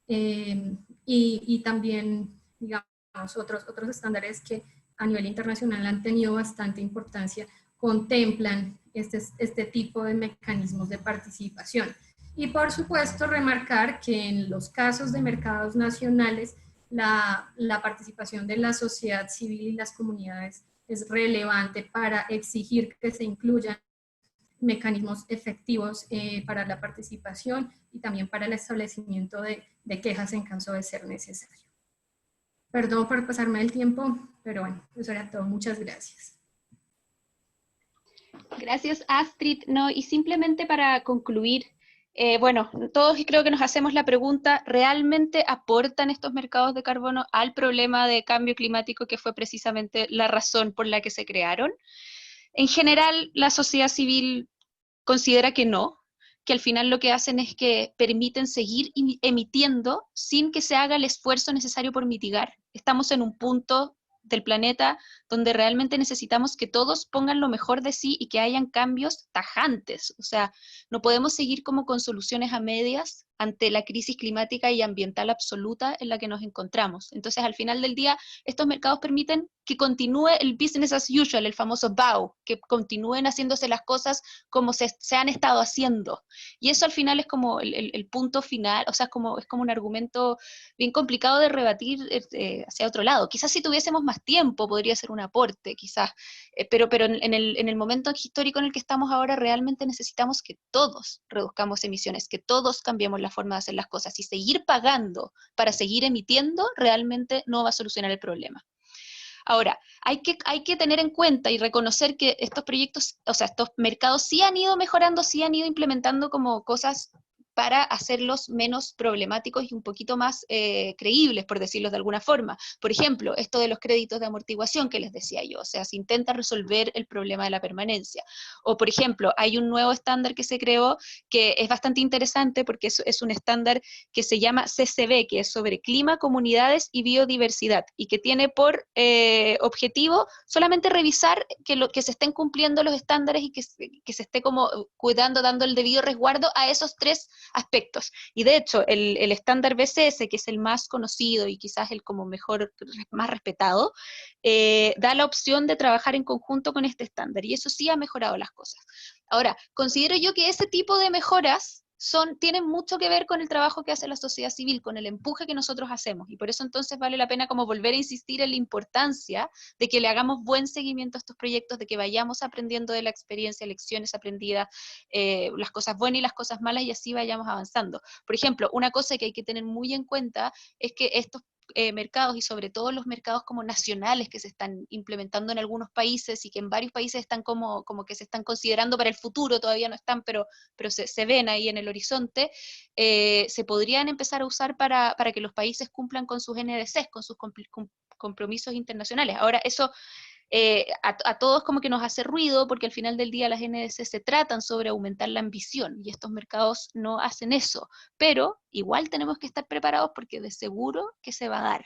y también, digamos, otros estándares que a nivel internacional han tenido bastante importancia, contemplan este tipo de mecanismos de participación. Y por supuesto remarcar que en los casos de mercados nacionales la participación de la sociedad civil y las comunidades es relevante para exigir que se incluyan mecanismos efectivos para la participación y también para el establecimiento de quejas en caso de ser necesario. Perdón por pasarme el tiempo, pero bueno, eso era todo. Muchas gracias. Gracias, Astrid. No, y simplemente para concluir, bueno, todos creo que nos hacemos la pregunta, ¿realmente aportan estos mercados de carbono al problema de cambio climático que fue precisamente la razón por la que se crearon? En general, la sociedad civil considera que no, que al final lo que hacen es que permiten seguir emitiendo sin que se haga el esfuerzo necesario por mitigar. Estamos en un punto del planeta donde realmente necesitamos que todos pongan lo mejor de sí y que hayan cambios tajantes. O sea, no podemos seguir como con soluciones a medias ante la crisis climática y ambiental absoluta en la que nos encontramos. Entonces, al final del día, estos mercados permiten que continúe el business as usual, el famoso BAU, que continúen haciéndose las cosas como se han estado haciendo. Y eso al final es como el punto final, o sea, es como un argumento bien complicado de rebatir hacia otro lado. Quizás si tuviésemos más tiempo podría ser un aporte, quizás, pero en el momento histórico en el que estamos ahora realmente necesitamos que todos reduzcamos emisiones, que todos cambiemos la forma de hacer las cosas, y seguir pagando para seguir emitiendo realmente no va a solucionar el problema. Ahora, hay que tener en cuenta y reconocer que estos proyectos, o sea, estos mercados sí han ido mejorando, sí han ido implementando como cosas para hacerlos menos problemáticos y un poquito más creíbles, por decirlo de alguna forma. Por ejemplo, esto de los créditos de amortiguación que les decía yo, o sea, se intenta resolver el problema de la permanencia. O, por ejemplo, hay un nuevo estándar que se creó que es bastante interesante porque es un estándar que se llama CCB, que es sobre clima, comunidades y biodiversidad, y que tiene por objetivo solamente revisar que se estén cumpliendo los estándares y que se esté como cuidando, dando el debido resguardo a esos 3 aspectos. Y de hecho, el estándar BCS, que es el más conocido y quizás el como mejor, más respetado, da la opción de trabajar en conjunto con este estándar, y eso sí ha mejorado las cosas. Ahora, considero yo que ese tipo de mejoras tienen mucho que ver con el trabajo que hace la sociedad civil, con el empuje que nosotros hacemos, y por eso entonces vale la pena como volver a insistir en la importancia de que le hagamos buen seguimiento a estos proyectos, de que vayamos aprendiendo de la experiencia, lecciones aprendidas, las cosas buenas y las cosas malas, y así vayamos avanzando. Por ejemplo, una cosa que hay que tener muy en cuenta es que estos mercados, y sobre todo los mercados como nacionales que se están implementando en algunos países y que en varios países están como que se están considerando para el futuro, todavía no están, pero se ven ahí en el horizonte, se podrían empezar a usar para que los países cumplan con sus NDCs, con sus compromisos internacionales. Ahora, eso a todos como que nos hace ruido, porque al final del día las NDC se tratan sobre aumentar la ambición, y estos mercados no hacen eso, pero igual tenemos que estar preparados porque de seguro que se va a dar.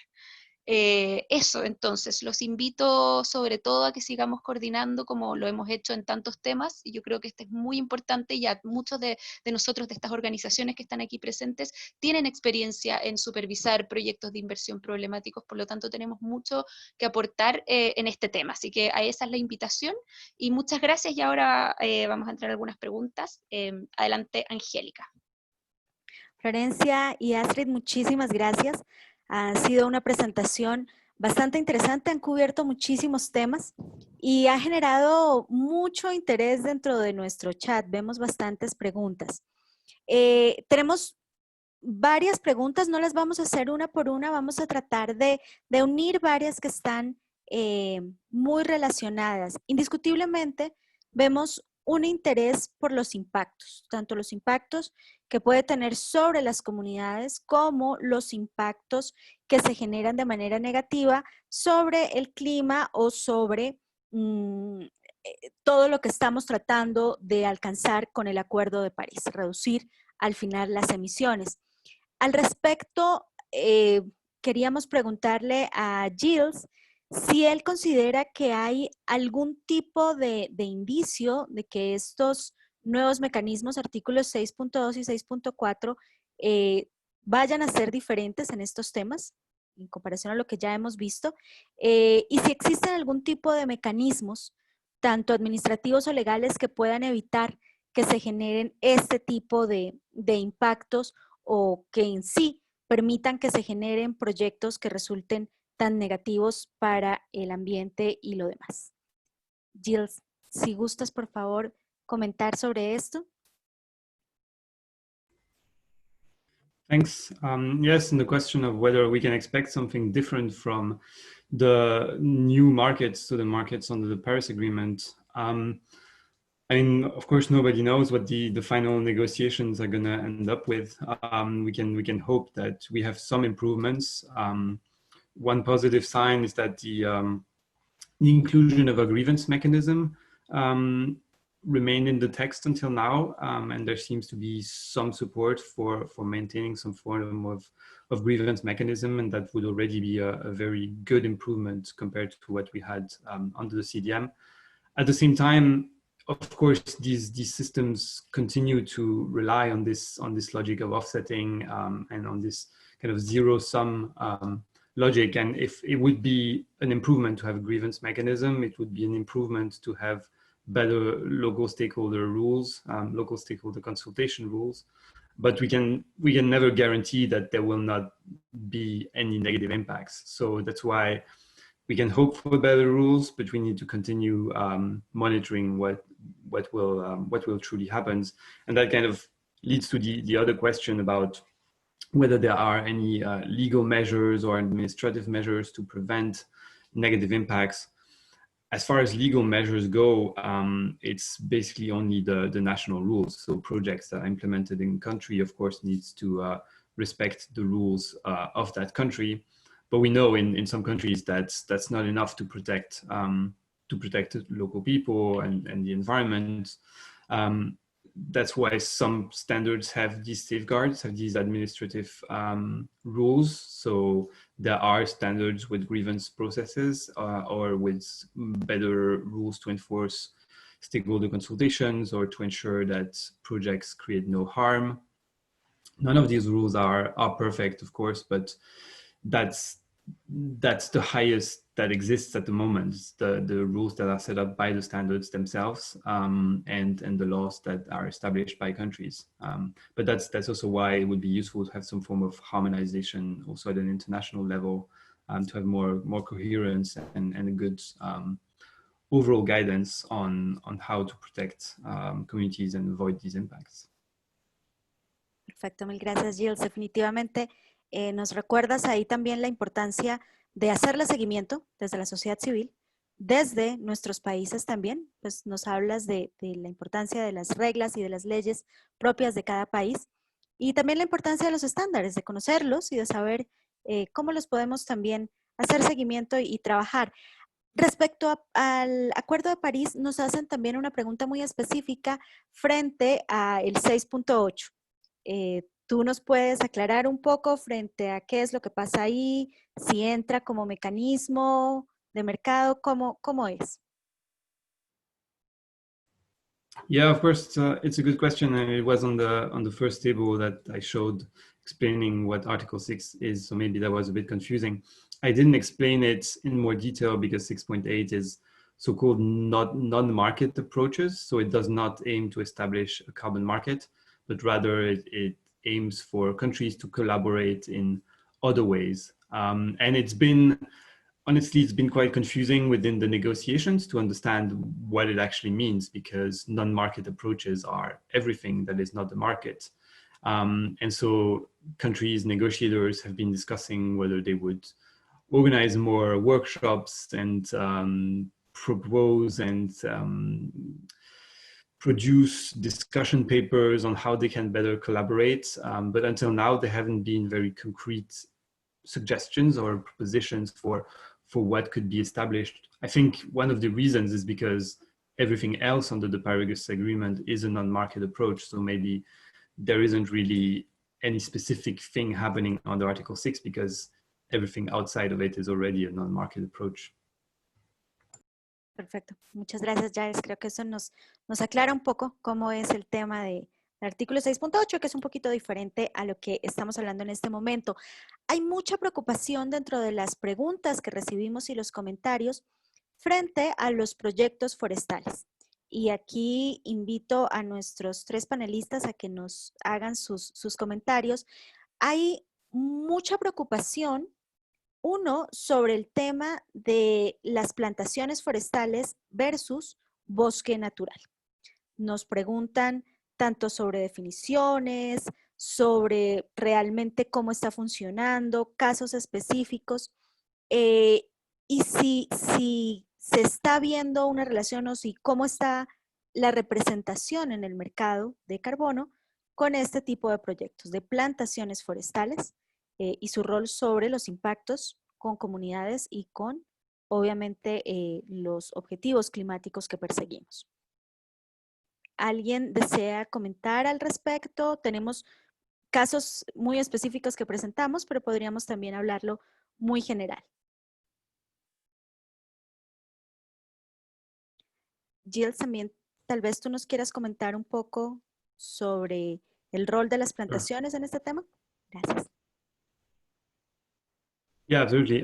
Eso, entonces, los invito sobre todo a que sigamos coordinando como lo hemos hecho en tantos temas, y yo creo que este es muy importante, y ya muchos de nosotros, de estas organizaciones que están aquí presentes, tienen experiencia en supervisar proyectos de inversión problemáticos, por lo tanto tenemos mucho que aportar en este tema, así que a esa es la invitación, y muchas gracias, y ahora vamos a entrar a algunas preguntas. Adelante, Angélica. Florencia y Astrid, muchísimas gracias. Ha sido una presentación bastante interesante, han cubierto muchísimos temas y ha generado mucho interés dentro de nuestro chat. Vemos bastantes preguntas. Tenemos varias preguntas, no las vamos a hacer una por una, vamos a tratar de unir varias que están muy relacionadas. Indiscutiblemente, vemos un interés por los impactos, tanto los impactos que puede tener sobre las comunidades como los impactos que se generan de manera negativa sobre el clima o sobre todo lo que estamos tratando de alcanzar con el Acuerdo de París, reducir al final las emisiones. Al respecto, queríamos preguntarle a Gilles si él considera que hay algún tipo de indicio de que estos nuevos mecanismos, artículos 6.2 y 6.4, vayan a ser diferentes en estos temas, en comparación a lo que ya hemos visto, y si existen algún tipo de mecanismos, tanto administrativos o legales, que puedan evitar que se generen este tipo de impactos, o que en sí permitan que se generen proyectos que resulten tan negativos para el ambiente y lo demás. Gilles, si gustas, por favor, comentar sobre esto. Thanks. Yes, and the question of whether we can expect something different from the new markets to the markets under the Paris Agreement. I mean, of course, nobody knows what the final negotiations are going to end up with. We can hope that we have some improvements. One positive sign is that the inclusion of a grievance mechanism remained in the text until now, and there seems to be some support for maintaining some form of grievance mechanism, and that would already be a very good improvement compared to what we had under the CDM. At the same time, of course, these systems continue to rely on this logic of offsetting and on this kind of zero-sum logic. And if it would be an improvement to have a grievance mechanism, it would be an improvement to have better local stakeholder rules, local stakeholder consultation rules. But we can never guarantee that there will not be any negative impacts. So that's why we can hope for better rules, but we need to continue monitoring what will truly happen. And that kind of leads to the other question about whether there are any legal measures or administrative measures to prevent negative impacts. As far as legal measures go, it's basically only the national rules. So projects that are implemented in country, of course, needs to respect the rules of that country. But we know in some countries that's not enough to protect local people and the environment. That's why some standards have these safeguards, have these administrative rules. So there are standards with grievance processes or with better rules to enforce stakeholder consultations or to ensure that projects create no harm. None of these rules are perfect, of course, but that's the highest that exists at the moment, the rules that are set up by the standards themselves, and the laws that are established by countries. But that's also why it would be useful to have some form of harmonization also at an international level, to have more coherence and a good overall guidance on how to protect communities and avoid these impacts. Perfecto, mil gracias, Gilles. Definitivamente nos recuerdas ahí también la importancia de hacerle seguimiento desde la sociedad civil, desde nuestros países también, pues nos hablas de la importancia de las reglas y de las leyes propias de cada país, y también la importancia de los estándares, de conocerlos y de saber cómo los podemos también hacer seguimiento y trabajar. Respecto al Acuerdo de París, nos hacen también una pregunta muy específica frente al 6.8. ¿Tú nos puedes aclarar un poco frente a qué es lo que pasa ahí? Si entra como mecanismo de mercado, ¿cómo es? Yeah, of course, it's a good question, and it was on the first table that I showed explaining what Article 6 is, so maybe that was a bit confusing. I didn't explain it in more detail because 6.8 is so-called non-market approaches, so it does not aim to establish a carbon market, but rather it aims for countries to collaborate in other ways. And honestly, it's been quite confusing within the negotiations to understand what it actually means, because non-market approaches are everything that is not the market. And so countries, negotiators have been discussing whether they would organize more workshops and propose and produce discussion papers on how they can better collaborate. But until now, there haven't been very concrete suggestions or propositions for what could be established. I think one of the reasons is because everything else under the Paris Agreement is a non-market approach. So maybe there isn't really any specific thing happening under Article 6 because everything outside of it is already a non-market approach. Perfecto. Muchas gracias, Giles. Creo que eso nos aclara un poco cómo es el tema del artículo 6.8, que es un poquito diferente a lo que estamos hablando en este momento. Hay mucha preocupación dentro de las preguntas que recibimos y los comentarios frente a los proyectos forestales. Y aquí invito a nuestros tres panelistas a que nos hagan sus comentarios. Hay mucha preocupación, uno, sobre el tema de las plantaciones forestales versus bosque natural. Nos preguntan tanto sobre definiciones, sobre realmente cómo está funcionando, casos específicos, y si se está viendo una relación o si cómo está la representación en el mercado de carbono con este tipo de proyectos de plantaciones forestales y su rol sobre los impactos con comunidades y con, obviamente, los objetivos climáticos que perseguimos. ¿Alguien desea comentar al respecto? Tenemos casos muy específicos que presentamos, pero podríamos también hablarlo muy general. Gilles, también tal vez tú nos quieras comentar un poco sobre el rol de las plantaciones en este tema. Gracias. Yeah, absolutely.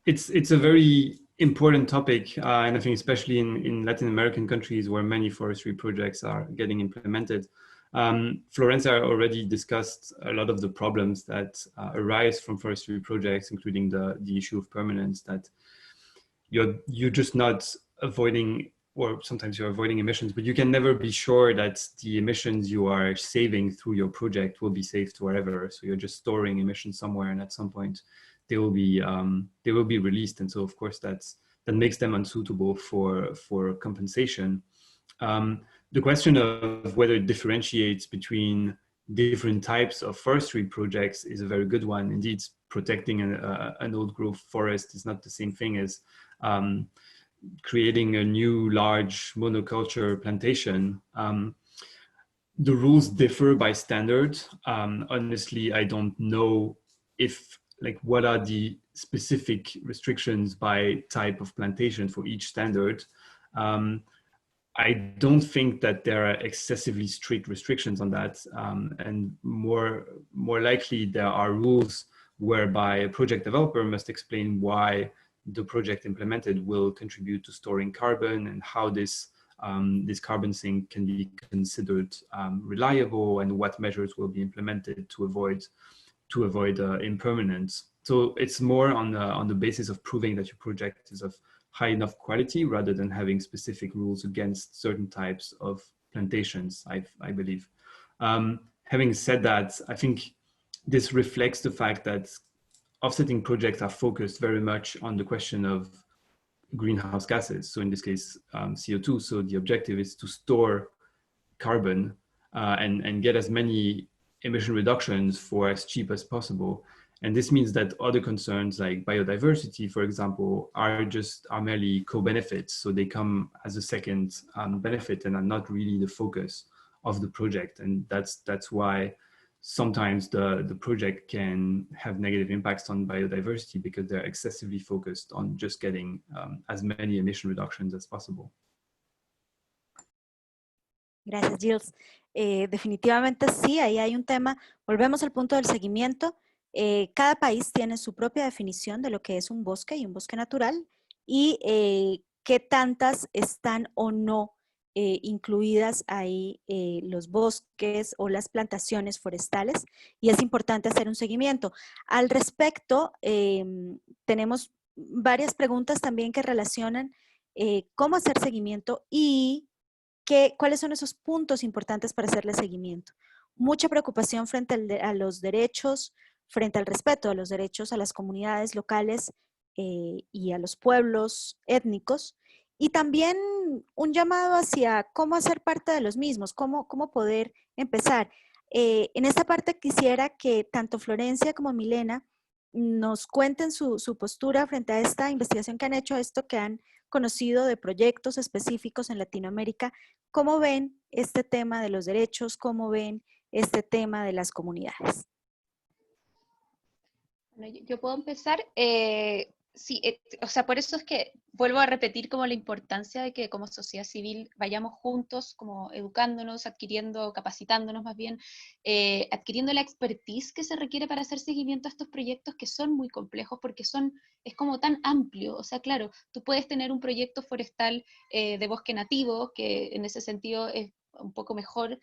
It's a very important topic, and I think especially in Latin American countries where many forestry projects are getting implemented. Florencia already discussed a lot of the problems that arise from forestry projects, including the issue of permanence, that you're just not avoiding, or sometimes you're avoiding emissions, but you can never be sure that the emissions you are saving through your project will be saved forever. So you're just storing emissions somewhere, and at some point they will be released. And so of course that makes them unsuitable for compensation. The question of whether it differentiates between different types of forestry projects is a very good one. Indeed, protecting an old growth forest is not the same thing as creating a new large monoculture plantation. The rules differ by standard. Honestly, I don't know what are the specific restrictions by type of plantation for each standard. I don't think that there are excessively strict restrictions on that. And more likely there are rules whereby a project developer must explain why the project implemented will contribute to storing carbon, and how this carbon sink can be considered reliable, and what measures will be implemented to avoid impermanence. So it's more on the basis of proving that your project is of high enough quality, rather than having specific rules against certain types of plantations, I believe. Having said that, I think this reflects the fact that offsetting projects are focused very much on the question of greenhouse gases. So in this case, CO2. So the objective is to store carbon and get as many emission reductions for as cheap as possible. And this means that other concerns like biodiversity, for example, are merely co-benefits. So they come as a second benefit and are not really the focus of the project. And that's why sometimes the project can have negative impacts on biodiversity, because they're excessively focused on just getting as many emission reductions as possible. Gracias, Gilles. Definitivamente sí, ahí hay un tema. Volvemos al punto del seguimiento. Cada país tiene su propia definición de lo que es un bosque y un bosque natural, y qué tantas están o no incluidas ahí los bosques o las plantaciones forestales, y es importante hacer un seguimiento. Al respecto, tenemos varias preguntas también que relacionan cómo hacer seguimiento y cuáles son esos puntos importantes para hacerle seguimiento. Mucha preocupación frente a los derechos, frente al respeto de los derechos a las comunidades locales y a los pueblos étnicos, y también un llamado hacia cómo hacer parte de los mismos, cómo poder empezar. En esta parte quisiera que tanto Florencia como Milena nos cuenten su postura frente a esta investigación que han hecho, esto que han conocido de proyectos específicos en Latinoamérica. ¿Cómo ven este tema de los derechos? ¿Cómo ven este tema de las comunidades? Bueno, yo puedo empezar. Sí, o sea, por eso es que vuelvo a repetir como la importancia de que como sociedad civil vayamos juntos, como educándonos, adquiriendo, capacitándonos más bien, adquiriendo la expertise que se requiere para hacer seguimiento a estos proyectos que son muy complejos, porque es como tan amplio. O sea, claro, tú puedes tener un proyecto forestal de bosque nativo, que en ese sentido es un poco mejor,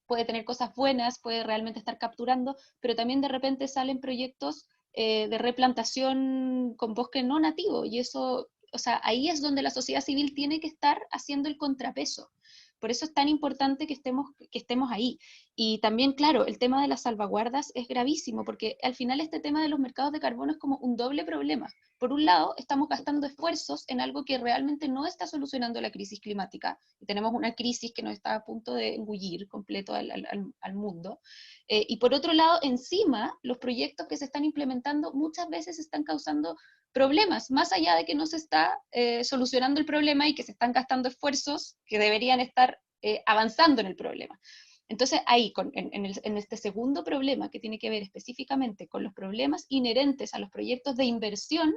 puede tener cosas buenas, puede realmente estar capturando, pero también de repente salen proyectos de replantación con bosque no nativo, y eso, o sea, ahí es donde la sociedad civil tiene que estar haciendo el contrapeso. Por eso es tan importante que estemos ahí. Y también, claro, el tema de las salvaguardas es gravísimo, porque al final este tema de los mercados de carbono es como un doble problema. Por un lado, estamos gastando esfuerzos en algo que realmente no está solucionando la crisis climática, y tenemos una crisis que nos está a punto de engullir completo al mundo. Y por otro lado, encima, los proyectos que se están implementando muchas veces están causando problemas, más allá de que no se está solucionando el problema y que se están gastando esfuerzos que deberían estar avanzando en el problema. Entonces ahí, en este segundo problema que tiene que ver específicamente con los problemas inherentes a los proyectos de inversión,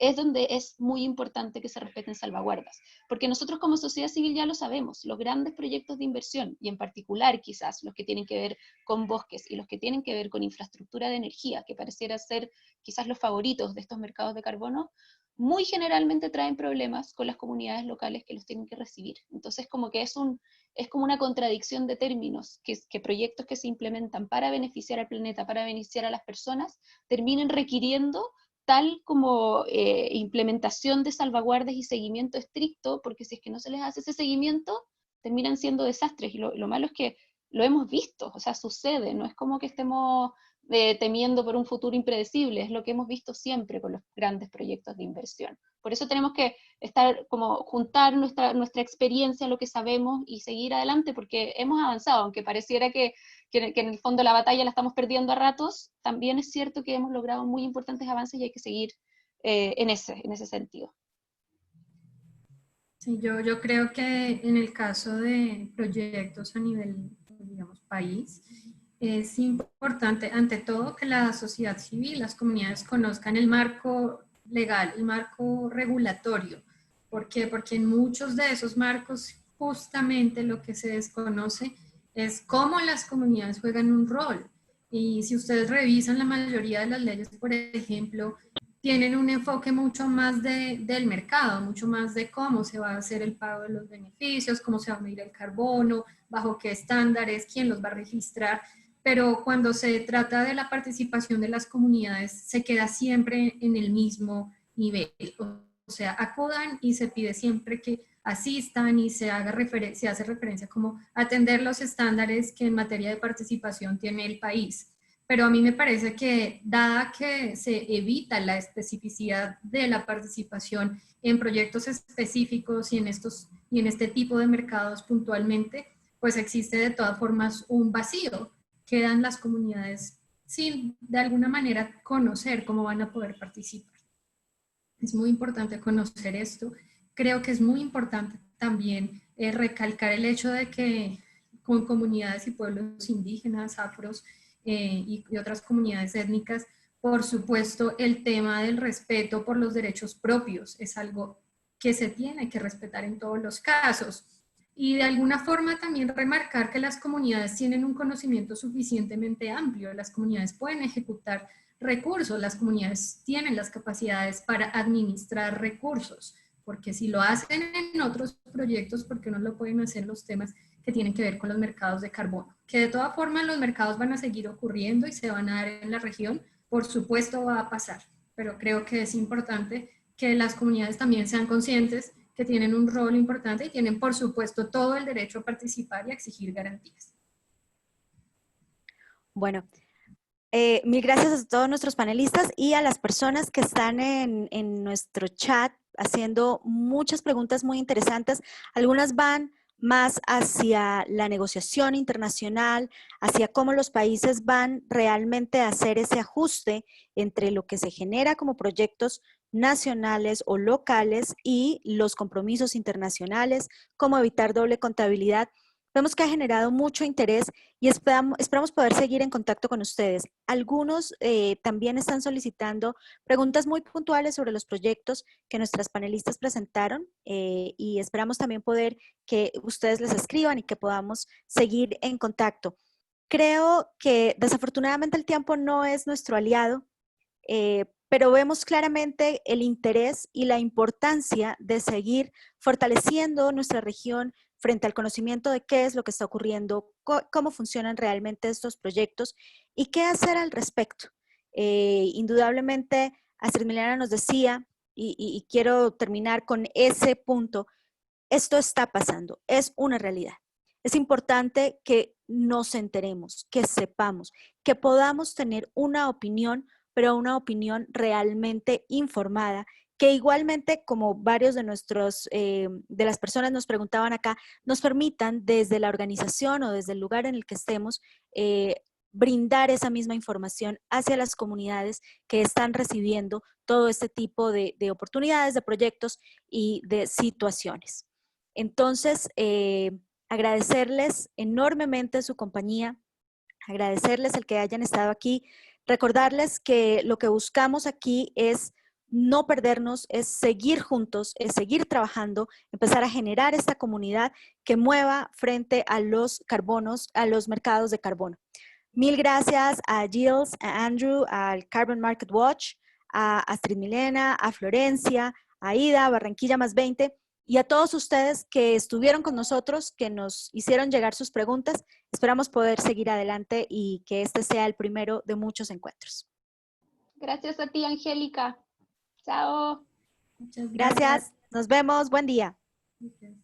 es donde es muy importante que se respeten salvaguardas. Porque nosotros como sociedad civil ya lo sabemos, los grandes proyectos de inversión, y en particular quizás los que tienen que ver con bosques y los que tienen que ver con infraestructura de energía, que pareciera ser quizás los favoritos de estos mercados de carbono, muy generalmente traen problemas con las comunidades locales que los tienen que recibir. Entonces como que es como una contradicción de términos, que proyectos que se implementan para beneficiar al planeta, para beneficiar a las personas, terminen requiriendo tal como implementación de salvaguardas y seguimiento estricto, porque si es que no se les hace ese seguimiento, terminan siendo desastres. Y lo malo es que lo hemos visto, o sea, sucede, no es como que estemos temiendo por un futuro impredecible, es lo que hemos visto siempre con los grandes proyectos de inversión. Por eso tenemos que juntar nuestra experiencia, lo que sabemos, y seguir adelante, porque hemos avanzado, aunque pareciera que en el fondo la batalla la estamos perdiendo a ratos, también es cierto que hemos logrado muy importantes avances y hay que seguir en ese sentido. Sí, yo creo que en el caso de proyectos a nivel, digamos, país, es importante, ante todo, que la sociedad civil, las comunidades conozcan el marco legal, el marco regulatorio. ¿Por qué? Porque en muchos de esos marcos justamente lo que se desconoce es cómo las comunidades juegan un rol. Y si ustedes revisan la mayoría de las leyes, por ejemplo, tienen un enfoque mucho más del mercado, mucho más de cómo se va a hacer el pago de los beneficios, cómo se va a medir el carbono, bajo qué estándares, quién los va a registrar. Pero cuando se trata de la participación de las comunidades, se queda siempre en el mismo nivel. O sea, acudan y se pide siempre que asistan y se hace referencia como atender los estándares que en materia de participación tiene el país. Pero a mí me parece que, dada que se evita la especificidad de la participación en proyectos específicos y en este tipo de mercados puntualmente, pues existe de todas formas un vacío. Quedan las comunidades sin, de alguna manera, conocer cómo van a poder participar. Es muy importante conocer esto. Creo que es muy importante también recalcar el hecho de que con comunidades y pueblos indígenas, afros, y otras comunidades étnicas, por supuesto, el tema del respeto por los derechos propios es algo que se tiene que respetar en todos los casos. Y de alguna forma también remarcar que las comunidades tienen un conocimiento suficientemente amplio, las comunidades pueden ejecutar recursos, las comunidades tienen las capacidades para administrar recursos, porque si lo hacen en otros proyectos, ¿por qué no lo pueden hacer los temas que tienen que ver con los mercados de carbono? Que de todas formas los mercados van a seguir ocurriendo y se van a dar en la región, por supuesto va a pasar, pero creo que es importante que las comunidades también sean conscientes que tienen un rol importante y tienen, por supuesto, todo el derecho a participar y a exigir garantías. Bueno, mil gracias a todos nuestros panelistas y a las personas que están en nuestro chat haciendo muchas preguntas muy interesantes. Algunas van más hacia la negociación internacional, hacia cómo los países van realmente a hacer ese ajuste entre lo que se genera como proyectos nacionales o locales y los compromisos internacionales, cómo evitar doble contabilidad. Vemos que ha generado mucho interés y esperamos poder seguir en contacto con ustedes. Algunos también están solicitando preguntas muy puntuales sobre los proyectos que nuestras panelistas presentaron y esperamos también poder que ustedes les escriban y que podamos seguir en contacto. Creo que desafortunadamente el tiempo no es nuestro aliado, pero vemos claramente el interés y la importancia de seguir fortaleciendo nuestra región frente al conocimiento de qué es lo que está ocurriendo, cómo funcionan realmente estos proyectos y qué hacer al respecto. Indudablemente, Astrid Milena nos decía, y quiero terminar con ese punto, esto está pasando, es una realidad. Es importante que nos enteremos, que sepamos, que podamos tener una opinión, pero una opinión realmente informada, que igualmente, como varios de de las personas nos preguntaban acá, nos permitan desde la organización o desde el lugar en el que estemos, brindar esa misma información hacia las comunidades que están recibiendo todo este tipo de oportunidades, de proyectos y de situaciones. Entonces, agradecerles enormemente su compañía, agradecerles el que hayan estado aquí, recordarles que lo que buscamos aquí es no perdernos, es seguir juntos, es seguir trabajando, empezar a generar esta comunidad que mueva frente a los carbonos, a los mercados de carbono. Mil gracias a Gilles, a Andrew, al Carbon Market Watch, a Astrid Milena, a Florencia, a Ida, a Barranquilla más 20 y a todos ustedes que estuvieron con nosotros, que nos hicieron llegar sus preguntas. Esperamos poder seguir adelante y que este sea el primero de muchos encuentros. Gracias a ti, Angélica. Chao. Muchas Gracias. Nos vemos. Buen día. Gracias.